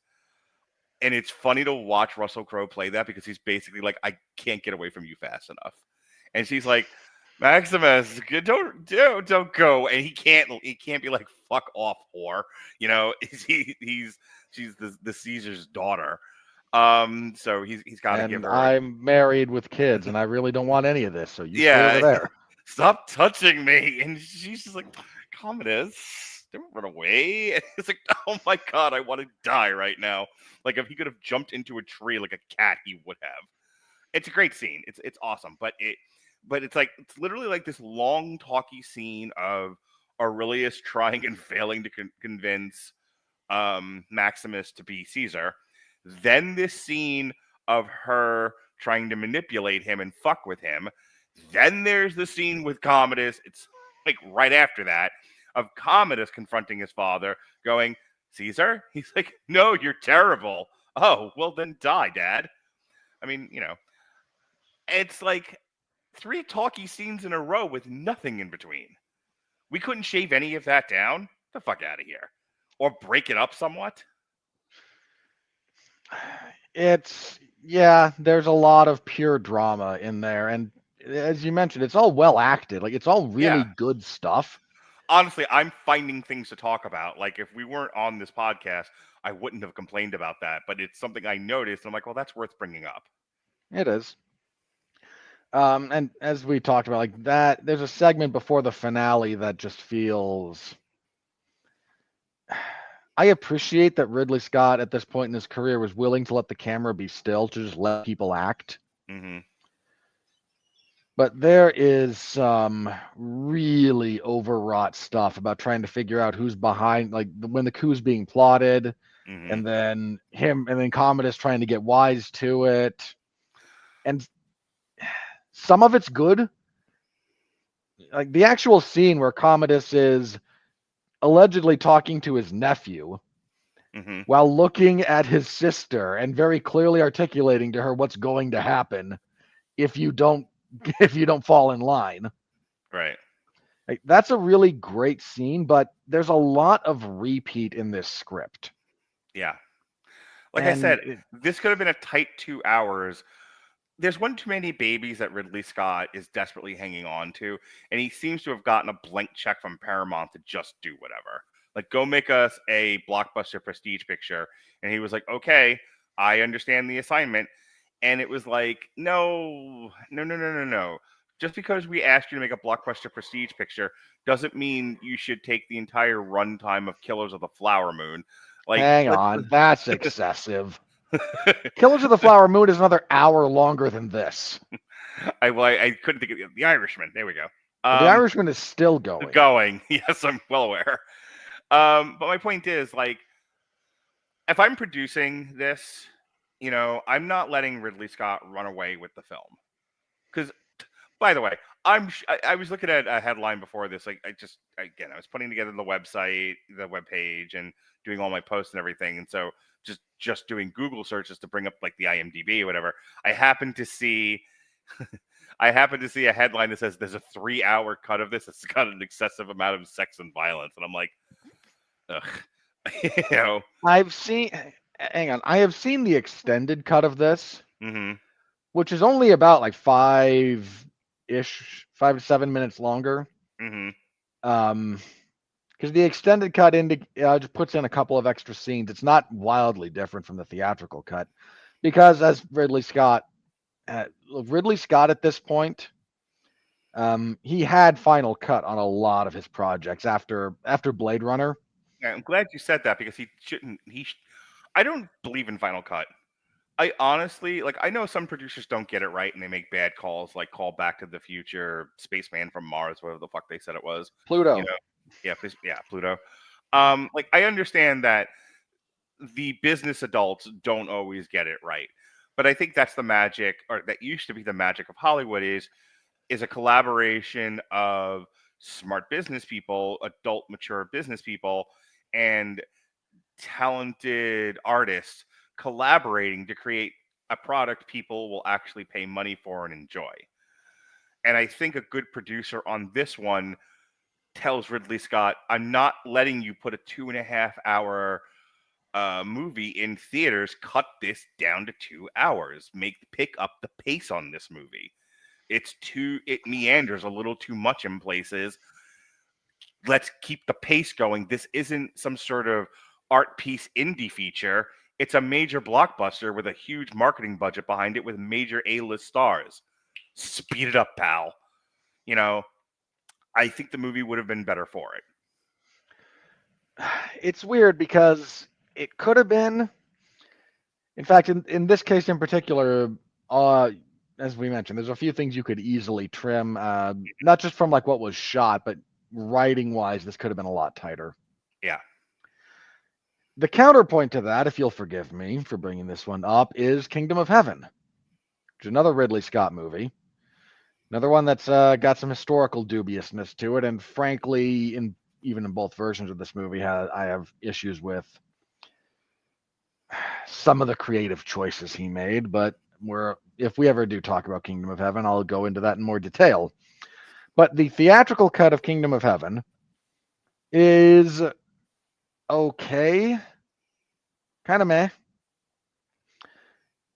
And it's funny to watch Russell Crowe play that, because he's basically like, I can't get away from you fast enough. And she's like, Maximus, don't go. And he can't be like, fuck off, whore. She's the Caesar's daughter. So he's got to give her. I'm married with kids, and I really don't want any of this. So you stay Yeah, over there. Stop touching me. And she's just like, Commodus, don't run away. And it's like, oh my god, I want to die right now. Like, if he could have jumped into a tree like a cat, he would have. It's a great scene. It's awesome. But it's literally like this long talky scene of Aurelius trying and failing to convince Maximus to be Caesar. Then this scene of her trying to manipulate him and fuck with him. Then there's the scene with Commodus. It's like right after that, of Commodus confronting his father, going, Caesar? He's like, no, you're terrible. Oh, well then die, Dad. I mean, it's like 3 talky scenes in a row with nothing in between. We couldn't shave any of that down? Get the fuck out of here. Or break it up somewhat? There's a lot of pure drama in there. And as you mentioned, it's all well acted. Like, it's all really good stuff. Honestly, I'm finding things to talk about. Like, if we weren't on this podcast, I wouldn't have complained about that. But it's something I noticed. And I'm like, well, that's worth bringing up. It is. And as we talked about, like that, there's a segment before the finale that just feels. I appreciate that Ridley Scott at this point in his career was willing to let the camera be still, to just let people act. Mm-hmm. But there is some really overwrought stuff about trying to figure out who's behind, like when the coup's being plotted, Mm-hmm. and then Commodus trying to get wise to it. And some of it's good. Like the actual scene where Commodus is allegedly talking to his nephew Mm-hmm. while looking at his sister and very clearly articulating to her what's going to happen if you don't fall in line. Right. Like, that's a really great scene, but there's a lot of repeat in this script. Yeah. Like I said, this could have been a tight 2 hours. There's one too many babies that Ridley Scott is desperately hanging on to, and he seems to have gotten a blank check from Paramount to just do whatever. Like, go make us a blockbuster prestige picture. And he was like, okay, I understand the assignment. And it was like, no. Just because we asked you to make a blockbuster prestige picture doesn't mean you should take the entire runtime of Killers of the Flower Moon. Like, Hang on, that's excessive. Killers of the Flower Moon is another hour longer than this. I couldn't think of The Irishman. There we go. The Irishman is still going. Yes, I'm well aware. But my point is, like, if I'm producing this, I'm not letting Ridley Scott run away with the film. Because, by the way, I was looking at a headline before this. Like, I was putting together the website, the webpage, and doing all my posts and everything. And so just doing Google searches to bring up like the IMDb or whatever. I happened to see a headline that says there's a 3-hour cut of this. It's got an excessive amount of sex and violence, and I'm like, ugh. I have seen the extended cut of this, Mm-hmm. which is only about like 5 to 7 minutes longer. Mm-hmm. Because the extended cut just puts in a couple of extra scenes. It's not wildly different from the theatrical cut, because as Ridley Scott at this point, he had final cut on a lot of his projects after Blade Runner. Yeah, I'm glad you said that, because I don't believe in final cut. I honestly, like, I know some producers don't get it right and they make bad calls, like Call Back to the Future, Spaceman from Mars, whatever the fuck they said it was. Pluto. Yeah, Pluto. Like, I understand that the business adults don't always get it right, but I think that's the magic, or that used to be the magic of Hollywood, is a collaboration of smart business people, adult, mature business people, and talented artists collaborating to create a product people will actually pay money for and enjoy. And I think a good producer on this one tells Ridley Scott, I'm not letting you put a 2.5-hour movie in theaters. Cut this down to 2 hours. Pick up the pace on this movie. It meanders a little too much in places. Let's keep the pace going. This isn't some sort of art piece indie feature. It's a major blockbuster with a huge marketing budget behind it, with major A-list stars. Speed it up, pal. I think the movie would have been better for it. It's weird because it could have been. In fact, in this case in particular, as we mentioned, there's a few things you could easily trim, not just from like what was shot, but writing-wise, this could have been a lot tighter. Yeah. The counterpoint to that, if you'll forgive me for bringing this one up, is Kingdom of Heaven, which is another Ridley Scott movie. Another one that's got some historical dubiousness to it, and frankly, even in both versions of this movie, I have issues with some of the creative choices he made. But if we ever do talk about Kingdom of Heaven, I'll go into that in more detail. But the theatrical cut of Kingdom of Heaven is okay, kind of meh.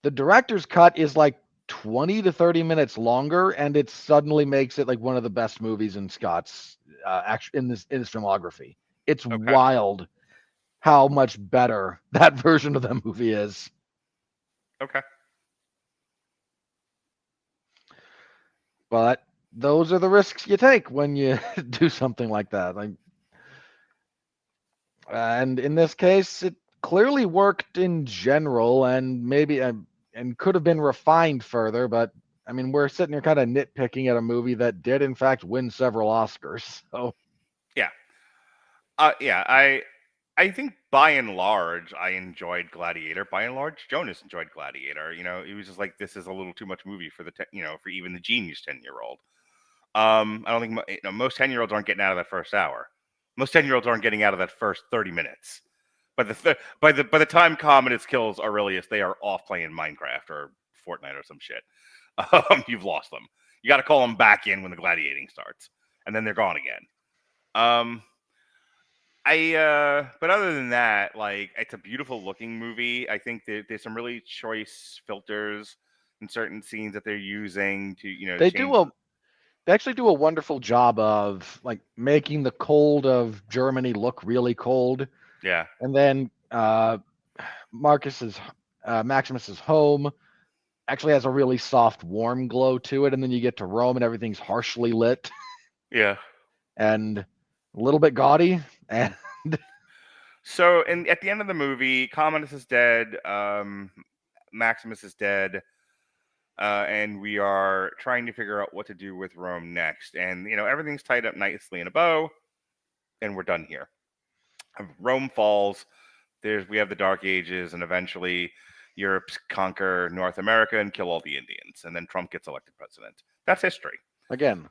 The director's cut is like 20 to 30 minutes longer, and it suddenly makes it like one of the best movies in Scott's in his filmography. It's wild how much better that version of the movie is. Okay. But those are the risks you take when you do something like that. And in this case, it clearly worked in general, and maybe and could have been refined further. But I mean, we're sitting here kind of nitpicking at a movie that did, in fact, win several Oscars. So I think by and large, I enjoyed Gladiator. By and large, Jonas enjoyed Gladiator. It was just like, this is a little too much movie for for even the genius 10-year-old. I don't think most 10-year-olds aren't getting out of that first hour. Most 10-year-olds aren't getting out of that first 30 minutes. By the time Commodus kills Aurelius, they are off playing Minecraft or Fortnite or some shit. You've lost them. You got to call them back in when the gladiating starts, and then they're gone again. But other than that, like, it's a beautiful looking movie. I think there's some really choice filters in certain scenes that they're using to, they change. they actually do a wonderful job of like making the cold of Germany look really cold, Yeah. and then Marcus's Maximus's home actually has a really soft, warm glow to it, and then you get to Rome and everything's harshly lit Yeah. and a little bit gaudy. And So, at the end of the movie, Commodus is dead. Maximus is dead. And we are trying to figure out what to do with Rome next. And, everything's tied up nicely in a bow, and we're done here. Rome falls. We have the Dark Ages, and eventually Europe's conquer North America and kill all the Indians. And then Trump gets elected president. That's history. again,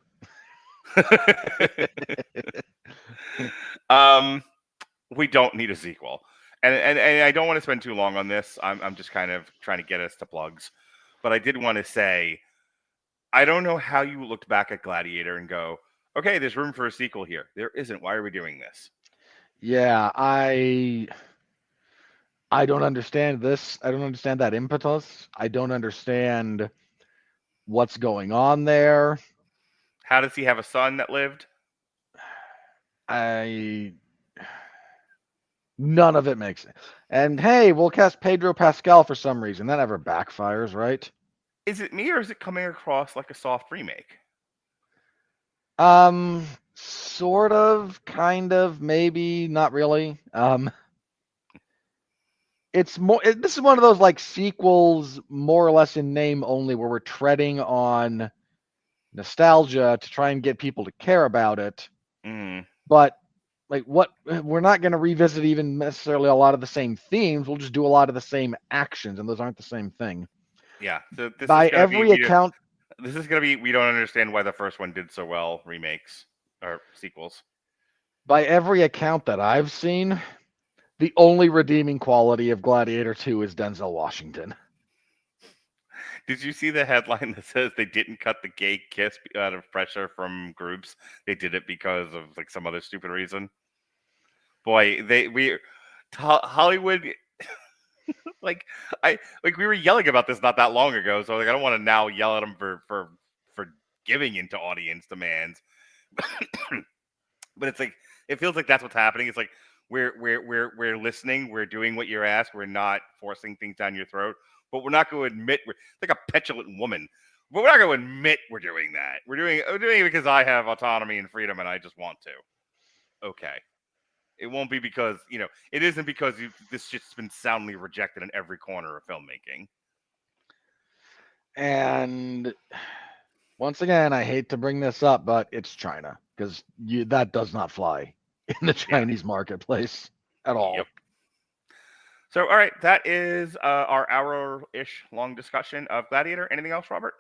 We don't need a sequel. And I don't want to spend too long on this. I'm just kind of trying to get us to plugs. But I did want to say, I don't know how you looked back at Gladiator and go, okay, there's room for a sequel here. There isn't. Why are we doing this? yeah, I don't understand this. I don't understand that impetus. I don't understand what's going on there. How does he have a son that lived? None of it makes sense. And hey, we'll cast Pedro Pascal for some reason. That never backfires, right? Is it me, or is it coming across like a soft remake? Sort of, kind of, maybe, not really. It's more. This is one of those like sequels, more or less in name only, where we're treading on nostalgia to try and get people to care about it. Mm. But like, we're not going to revisit even necessarily a lot of the same themes. We'll just do a lot of the same actions, and those aren't the same thing. Yeah. So this By is gonna every be account, this is gonna be we don't understand why the first one did so well. Remakes or sequels. by every account that I've seen, the only redeeming quality of Gladiator 2 is Denzel Washington. Did you see the headline that says they didn't cut the gay kiss out of pressure from groups? They did it because of like some other stupid reason. Boy, Hollywood we were yelling about this not that long ago, so like I don't want to now yell at them for giving into audience demands. But it's like it feels like that's what's happening. It's like we're listening, we're doing what you're asked, we're not forcing things down your throat, but we're not going to admit we're like a petulant woman. But we're not going to admit we're doing that. We're doing it because I have autonomy and freedom and I just want to. Okay. It won't be because, it isn't because this shit's been soundly rejected in every corner of filmmaking. And once again, I hate to bring this up, but it's China because that does not fly in the Chinese marketplace at all. Yep. So, all right, that is our hour-ish long discussion of Gladiator. Anything else, Robert?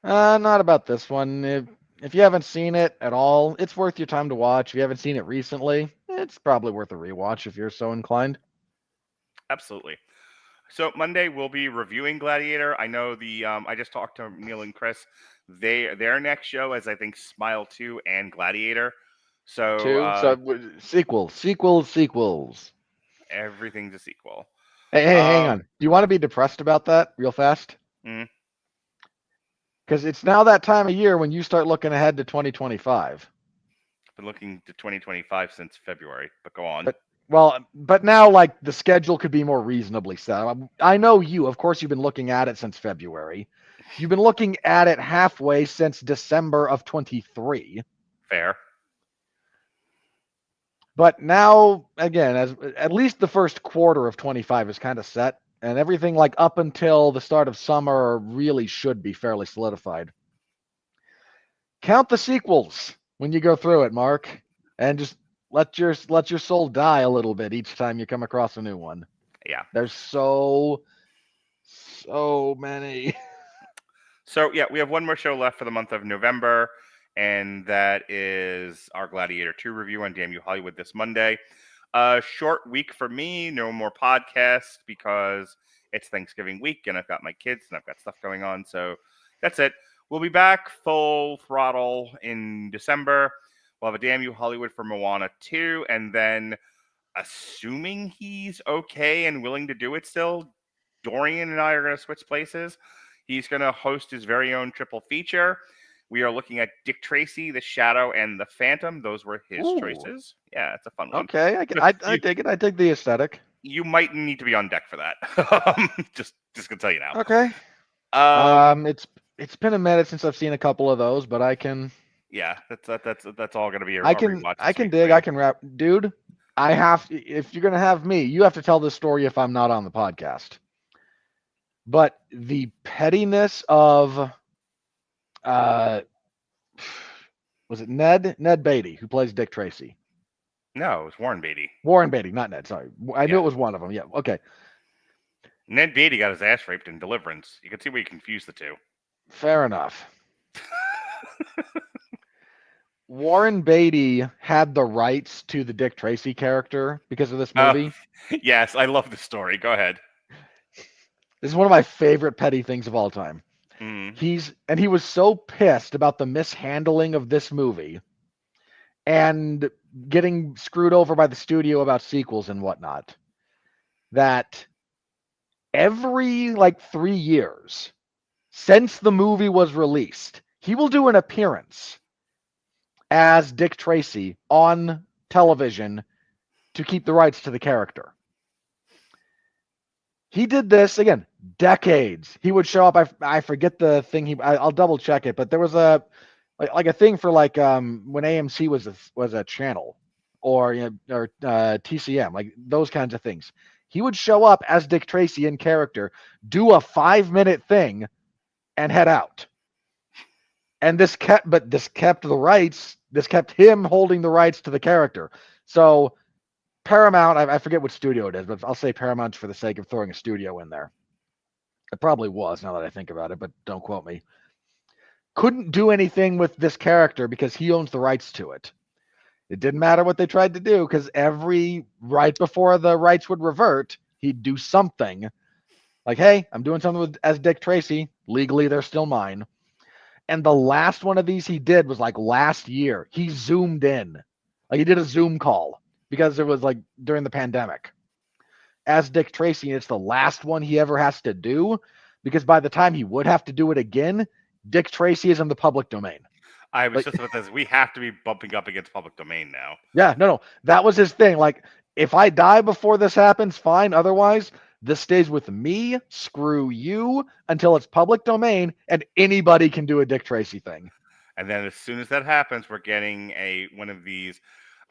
Not about this one. If you haven't seen it at all, it's worth your time to watch. If you haven't seen it recently, it's probably worth a rewatch if you're so inclined. Absolutely. So Monday we'll be reviewing Gladiator. I know I just talked to Neil and Chris. Their next show is I think Smile 2 and Gladiator. So Sequels. Everything's a sequel. Hey, hang on. Do you want to be depressed about that real fast? Mm. Because it's now that time of year when you start looking ahead to 2025. Been looking to 2025 since February, but go on. But now, like, the schedule could be more reasonably set. I know of course, you've been looking at it since February. You've been looking at it halfway since December of 23. Fair. But now, again, at least the first quarter of 25 is kind of set, and everything like up until the start of summer really should be fairly solidified. Count the sequels when you go through it, Mark, and just let your soul die a little bit each time you come across a new one. Yeah. There's so many. So yeah, we have one more show left for the month of November, and that is our Gladiator 2 review on Damn You Hollywood this Monday. Short week for me, no more podcasts because it's Thanksgiving week and I've got my kids and I've got stuff going on. So that's it. We'll be back full throttle in December. We'll have a Damn You Hollywood for Moana 2, and then, assuming he's okay and willing to do it still, Dorian and I are going to switch places. He's going to host his very own triple feature. we are looking at Dick Tracy, The Shadow, and The Phantom. Those were his Ooh. choices. Yeah, it's a fun one. Okay, I dig it. I dig the aesthetic. You might need to be on deck for that. Just gonna tell you now. Okay. It's been a minute since I've seen a couple of those, but I can. Yeah, that's all gonna be a I can rewatch. I can dig. I can rap, dude. I have. If you're gonna have me, you have to tell this story if I'm not on the podcast. But the pettiness of, was it Ned Beatty who plays Dick Tracy? No, it was Warren Beatty. Warren Beatty, not Ned. Sorry, I knew it was one of them. Yeah. Okay. Ned Beatty got his ass raped in Deliverance. You can see where you confuse the two. Fair enough. Warren Beatty had the rights to the Dick Tracy character because of this movie. Yes, I love the story. Go ahead. This is one of my favorite petty things of all time. He was so pissed about the mishandling of this movie and getting screwed over by the studio about sequels and whatnot that every 3 years since the movie was released, he will do an appearance as Dick Tracy on television to keep the rights to the character. He did this again, decades. He would show up. I forget the thing. I'll double check it, but there was a thing for when AMC was a channel, or TCM, like those kinds of things. He would show up as Dick Tracy in character, do a 5-minute thing, and head out. And this kept the rights. This kept him holding the rights to the character. So Paramount, I forget what studio it is, but I'll say Paramount for the sake of throwing a studio in there. It probably was, now that I think about it, but don't quote me. Couldn't do anything with this character because he owns the rights to it. It didn't matter what they tried to do because right before the rights would revert, he'd do something like, hey, I'm doing something as Dick Tracy. Legally, they're still mine. And the last one of these he did was last year. He zoomed in. He did a Zoom call because it was during the pandemic as Dick Tracy. And it's the last one he ever has to do because by the time he would have to do it again, Dick Tracy is in the public domain. I was just about this. We have to be bumping up against public domain now. Yeah, no. That was his thing. If I die before this happens, fine. Otherwise, this stays with me. Screw you until it's public domain and anybody can do a Dick Tracy thing. And then as soon as that happens, we're getting one of these.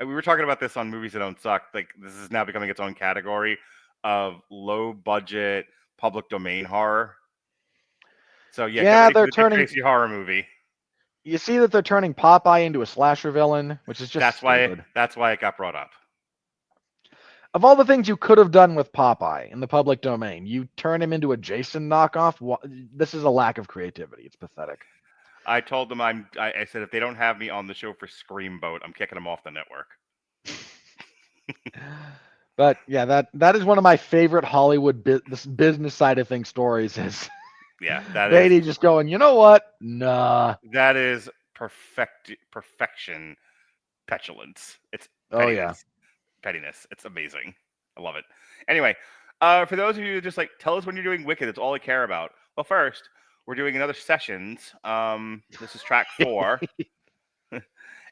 We were talking about this on Movies That Don't Suck. This is now becoming its own category of low budget public domain horror. So yeah, they're turning Dick Tracy horror movie. You see that they're turning Popeye into a slasher villain, which is just stupid. That's why it got brought up. Of all the things you could have done with Popeye in the public domain, you turn him into a Jason knockoff. This is a lack of creativity. It's pathetic. I told them I said if they don't have me on the show for Screamboat, I'm kicking them off the network. But yeah, that is one of my favorite Hollywood business side of things stories. Is that Beatty just going, you know what? Nah. That is perfection, petulance. It's pettiness. Pettiness. It's amazing. I love it. Anyway, for those of you who just tell us when you're doing Wicked, it's all I care about. Well, first, we're doing another Sessions. This is track 4.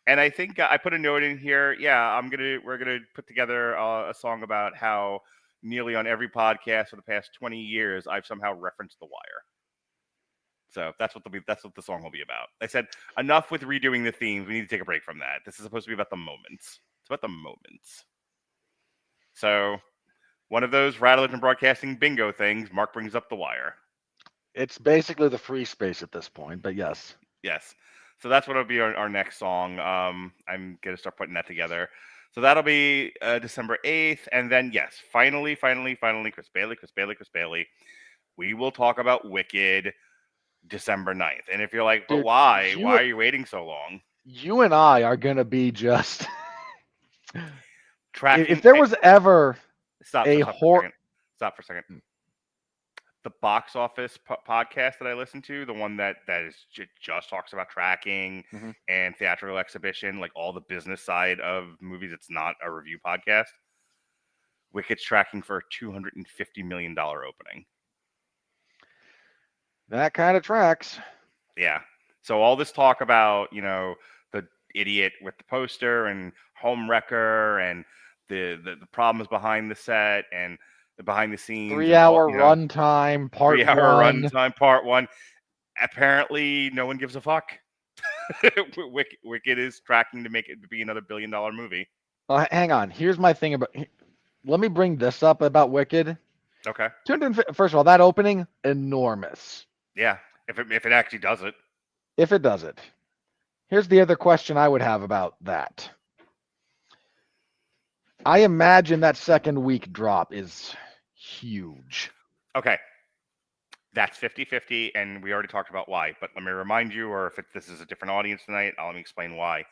And I think I put a note in here. Yeah, we're gonna put together a song about how nearly on every podcast for the past 20 years I've somehow referenced The Wire. So that's what the song will be about. I said enough with redoing the themes. We need to take a break from that. This is supposed to be about the moments. It's about the moments. So one of those Radulich and Broadcasting bingo things. Mark brings up The Wire. It's basically the free space at this point, but yes. Yes. So that's what will be our next song. I'm going to start putting that together. So that'll be December 8th. And then, yes, finally, Chris Bailey. We will talk about Wicked December 9th. And if you're like, but why? Why are you waiting so long? You and I are going to be just... Tracking, if there was ever Stop for a second. The box office podcast that I listen to, the one that just talks about tracking and theatrical exhibition, all the business side of movies. It's not a review podcast. Wicked's tracking for a $250 million opening. That kind of tracks. Yeah. So all this talk about, the idiot with the poster and Homewrecker and the problems behind the set and the behind the scenes and all, 3-hour runtime, part 3-hour 1. runtime, part 1. Apparently, no one gives a fuck. Wicked is tracking to make it to be another $1 billion movie. Hang on. Here's my thing about. Let me bring this up about Wicked. Okay. First of all, that opening, enormous. Yeah, if it actually does it. If it does it. Here's the other question I would have about that. I imagine that second week drop is huge. Okay. That's 50-50, and we already talked about why. But let me remind you, or if this is a different audience tonight, let me explain why.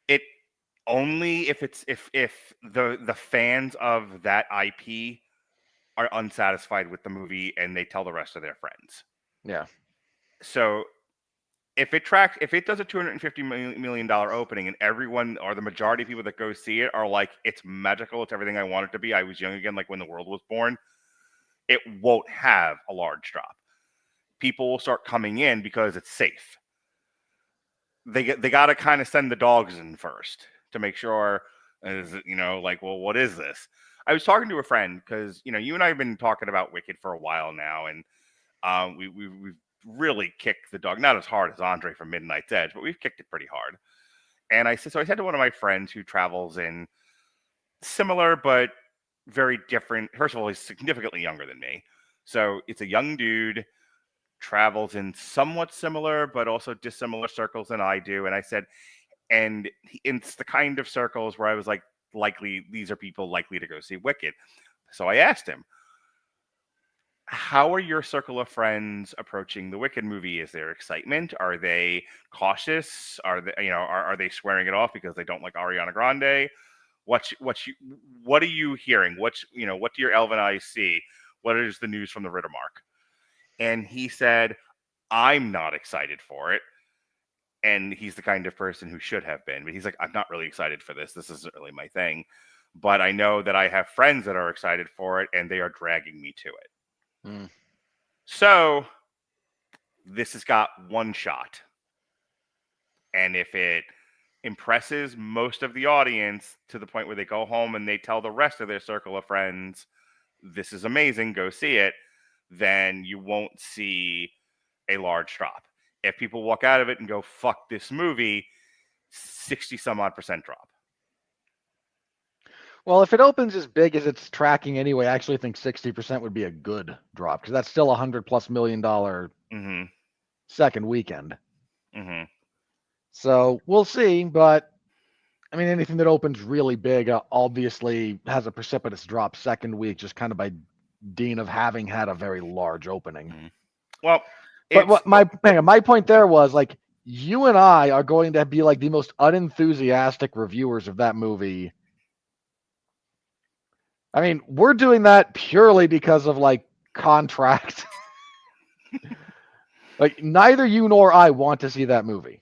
It only if the fans of that IP are unsatisfied with the movie and they tell the rest of their friends. Yeah. So if it does a $250 million opening and everyone or the majority of people that go see it are like, it's magical, it's everything I want it to be, I was young again, like when the world was born, it won't have a large drop. People will start coming in because it's safe. They got to kind of send the dogs in first to make sure, well, what is this? I was talking to a friend because, you and I have been talking about Wicked for a while now, and we've really kicked the dog, not as hard as Andre from Midnight's Edge, but we've kicked it pretty hard. And I said to one of my friends who travels in similar but very different. First of all, he's significantly younger than me. So it's a young dude, travels in somewhat similar but also dissimilar circles than I do. And I said, and it's the kind of circles where I was like, these are people likely to go see Wicked. So I asked him, how are your circle of friends approaching the Wicked movie? Is there excitement? Are they cautious? Are they, are they swearing it off because they don't like Ariana Grande? What are you hearing? What do your elven eyes see? What is the news from the Rittermark? And he said, I'm not excited for it. And he's the kind of person who should have been. But he's like, I'm not really excited for this. This isn't really my thing. But I know that I have friends that are excited for it, and they are dragging me to it. Mm. So this has got one shot. And if it impresses most of the audience to the point where they go home and they tell the rest of their circle of friends, this is amazing, go see it, then you won't see a large drop. If people walk out of it and go, fuck this movie, 60 some odd % drop. Well, if it opens as big as it's tracking anyway, I actually think 60% would be a good drop because that's still $100+ million second weekend. Mm-hmm. So we'll see, but I mean, anything that opens really big obviously has a precipitous drop second week, just kind of by dint of having had a very large opening. Mm-hmm. Well, but my point there was like, you and I are going to be like the most unenthusiastic reviewers of that movie. I mean, we're doing that purely because of like contract. Like neither you nor I want to see that movie.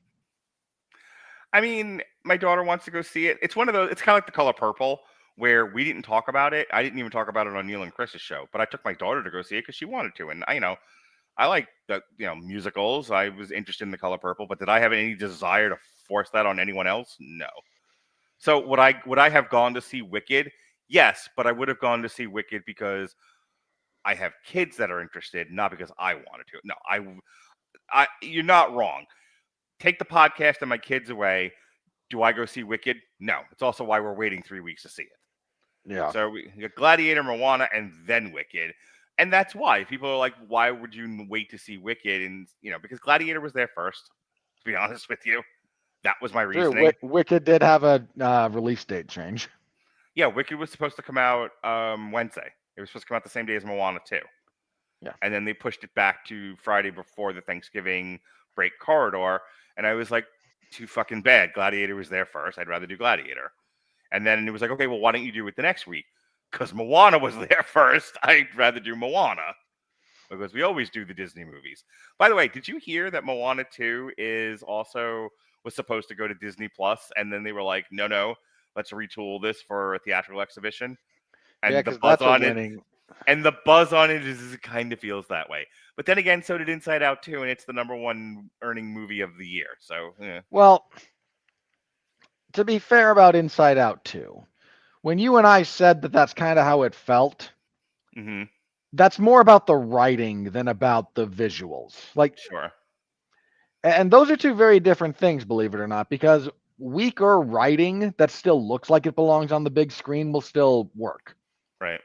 I mean, my daughter wants to go see it. It's one of those. It's kind of like The Color Purple, where we didn't talk about it. I didn't even talk about it on Neil and Chris's show, but I took my daughter to go see it because she wanted to. And I like the musicals. I was interested in The Color Purple, but did I have any desire to force that on anyone else? No. So would I have gone to see Wicked? Yes, but I would have gone to see Wicked because I have kids that are interested, not because I wanted to. No, I you're not wrong. Take the podcast and my kids away. Do I go see Wicked? No. It's also why we're waiting 3 weeks to see it. Yeah. So we got Gladiator, Moana, and then Wicked. And that's why people are like, why would you wait to see Wicked? And, because Gladiator was there first, to be honest with you. That was my reasoning. Wicked did have a release date change. Yeah, Wicked was supposed to come out Wednesday. It was supposed to come out the same day as Moana 2. Yeah. And then they pushed it back to Friday before the Thanksgiving break corridor. And I was like, too fucking bad. Gladiator was there first. I'd rather do Gladiator. And then it was like, okay, well, why don't you do it the next week? Because Moana was there first. I'd rather do Moana. Because we always do the Disney movies. By the way, did you hear that Moana 2 was supposed to go to Disney Plus? And then they were like, no, let's retool this for a theatrical exhibition. And yeah, because that's a winning. And the buzz on it is it kind of feels that way. But then again, so did Inside Out 2, and it's the #1 earning movie of the year. So, Well, to be fair about Inside Out 2, when you and I said that that's kind of how it felt, mm-hmm. that's more about the writing than about the visuals. Like, Sure. and those are two very different things, believe it or not, because weaker writing that still looks like it belongs on the big screen will still work. Right.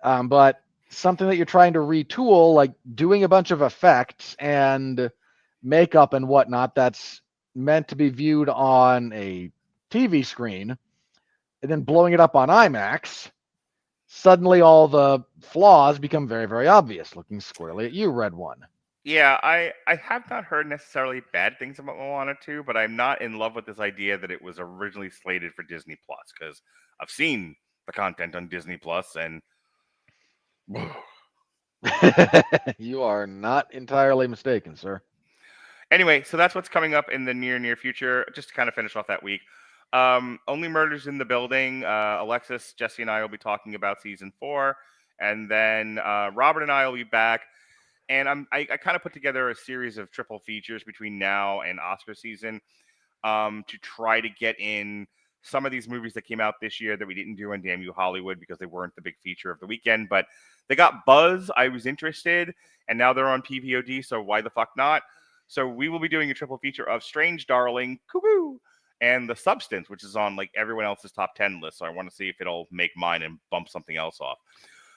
But something that you're trying to retool, like doing a bunch of effects and makeup and whatnot, that's meant to be viewed on a TV screen, and then blowing it up on IMAX, suddenly all the flaws become very, very obvious. Looking squarely at you, Red One. Yeah, I have not heard necessarily bad things about Moana 2, but I'm not in love with this idea that it was originally slated for Disney Plus, because I've seen the content on Disney Plus, and You are not entirely mistaken, sir. anyway, so that's what's coming up in the near future. Just to kind of finish off that week, Only Murders in the Building. Alexis, Jesse, and I will be talking about season 4, and then Robert and I will be back. And I kind of put together a series of triple features between now and Oscar season to try to get in some of these movies that came out this year that we didn't do on Damn You Hollywood because they weren't the big feature of the weekend. But they got buzz. I was interested, and now they're on PVOD, so why the fuck not? So we will be doing a triple feature of Strange Darling, Cuckoo, and The Substance, which is on like everyone else's top 10 list. So I want to see if it'll make mine and bump something else off.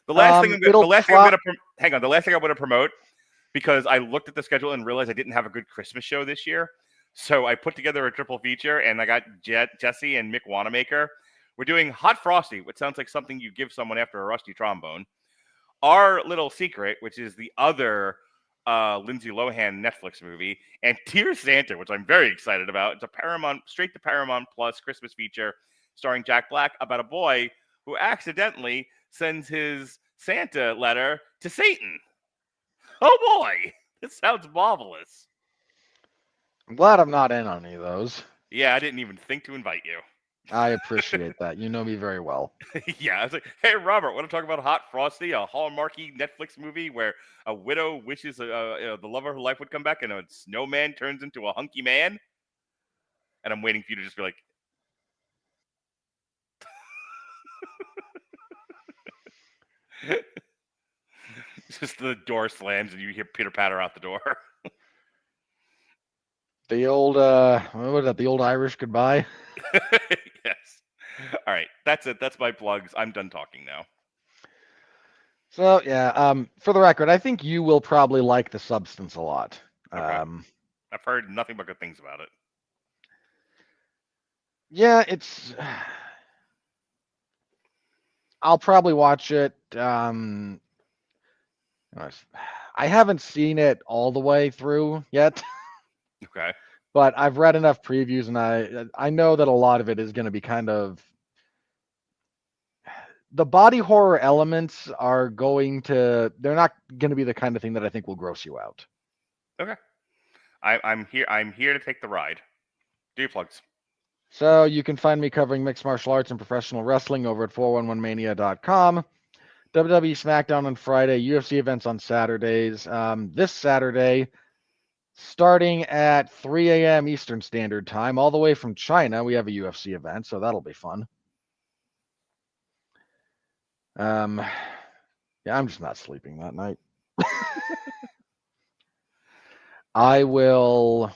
The last thing I'm going to promote, because I looked at the schedule and realized I didn't have a good Christmas show this year. So I put together a triple feature, and I got Jesse and Mick Wanamaker. We're doing Hot Frosty, which sounds like something you give someone after a rusty trombone. Our Little Secret, which is the other Lindsay Lohan Netflix movie, and Dear Santa, which I'm very excited about. It's a straight to Paramount Plus Christmas feature starring Jack Black about a boy who accidentally sends his Santa letter to Satan. Oh boy, this sounds marvelous. I'm glad I'm not in on any of those. Yeah, I didn't even think to invite you. I appreciate that. You know me very well. Yeah, I was like, hey, Robert, want to talk about Hot Frosty, a Hallmarky Netflix movie where a widow wishes the love of her life would come back and a snowman turns into a hunky man? And I'm waiting for you to just be like... Just the door slams and you hear pitter-patter out the door. The old, what was that? The old Irish goodbye? Yes. All right, that's it. That's my plugs. I'm done talking now. So, yeah, for the record, I think you will probably like The Substance a lot. Okay. I've heard nothing but good things about it. Yeah, it's... I'll probably watch it. I haven't seen it all the way through yet. Okay. But I've read enough previews, and I know that a lot of it is going to be kind of... The body horror elements are they're not going to be the kind of thing that I think will gross you out. Okay. I'm here to take the ride. Do your plugs. So you can find me covering mixed martial arts and professional wrestling over at 411mania.com. WWE SmackDown on Friday, UFC events on Saturdays. This Saturday, starting at 3 a.m. Eastern Standard Time, all the way from China, we have a UFC event, so that'll be fun. Yeah, I'm just not sleeping that night. I will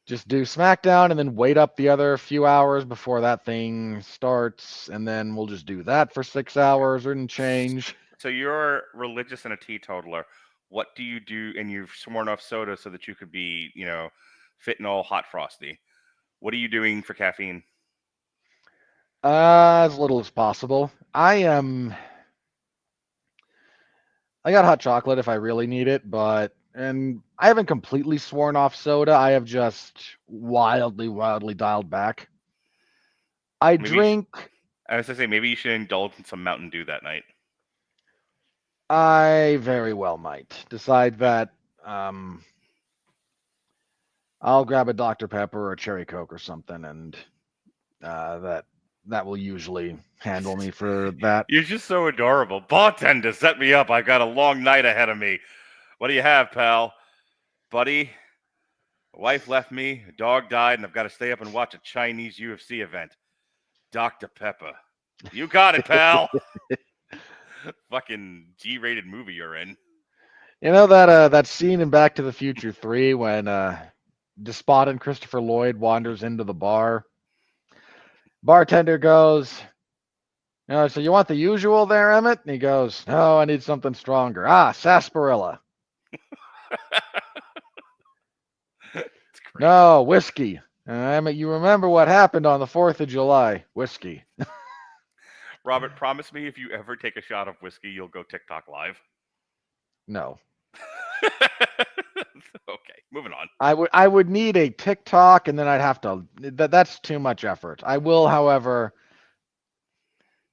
just do SmackDown and then wait up the other few hours before that thing starts, and then we'll just do that for 6 hours and change. So you're religious and a teetotaler. What do you do? And you've sworn off soda so that you could be, fit and all Hot Frosty. What are you doing for caffeine? As little as possible. I got hot chocolate if I really need it, and I haven't completely sworn off soda. I have just wildly dialed back. I was going to say, maybe you should indulge in some Mountain Dew that night. I very well might decide that I'll grab a Dr. Pepper or a Cherry Coke or something, and that will usually handle me for that. You're just so adorable. Bartender, set me up. I've got a long night ahead of me. What do you have, pal? Buddy, a wife left me, a dog died, and I've got to stay up and watch a Chinese UFC event. Dr. Pepper. You got it, pal. Fucking G-rated movie you're in. You know that scene in Back to the Future 3 when despondent Christopher Lloyd wanders into the bar. Bartender goes, so you want the usual there, Emmett? And he goes, no, I need something stronger. Sarsaparilla. No, whiskey. Emmett, you remember what happened on the 4th of July. Whiskey. Robert, promise me if you ever take a shot of whiskey, you'll go TikTok live. No. Okay, moving on. I would need a TikTok, and then I'd have to. That's too much effort. I will, however,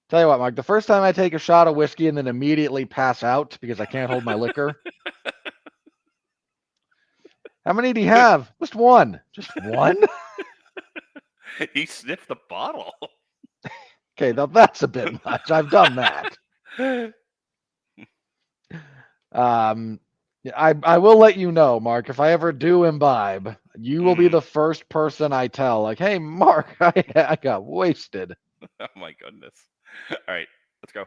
tell you what, Mark. The first time I take a shot of whiskey and then immediately pass out because I can't hold my liquor. How many do you have? Just one. Just one? He sniffed the bottle. Okay, now that's a bit much. I've done that. I will let you know, Mark, if I ever do imbibe, you will be the first person I tell. Like, hey, Mark, I got wasted. Oh, my goodness. All right, let's go.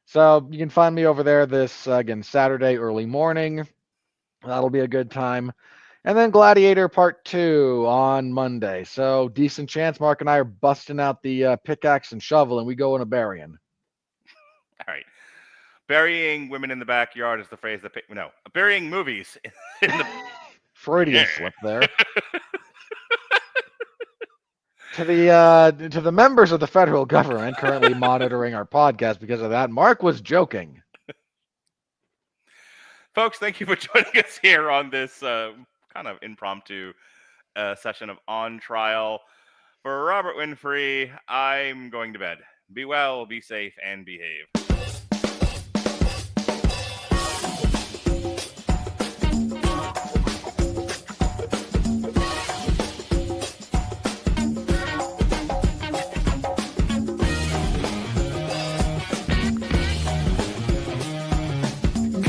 So you can find me over there this, again, Saturday early morning. That'll be a good time. And then Gladiator Part 2 on Monday. So decent chance Mark and I are busting out the pickaxe and shovel, and we go in a burying. All right. Burying women in the backyard is the phrase that... No, burying movies in the... Freudian slip there. To the members of the federal government currently monitoring our podcast because of that, Mark was joking. Folks, thank you for joining us here on this kind of impromptu session of On Trial. For Robert Winfree, I'm going to bed. Be well, be safe, and behave.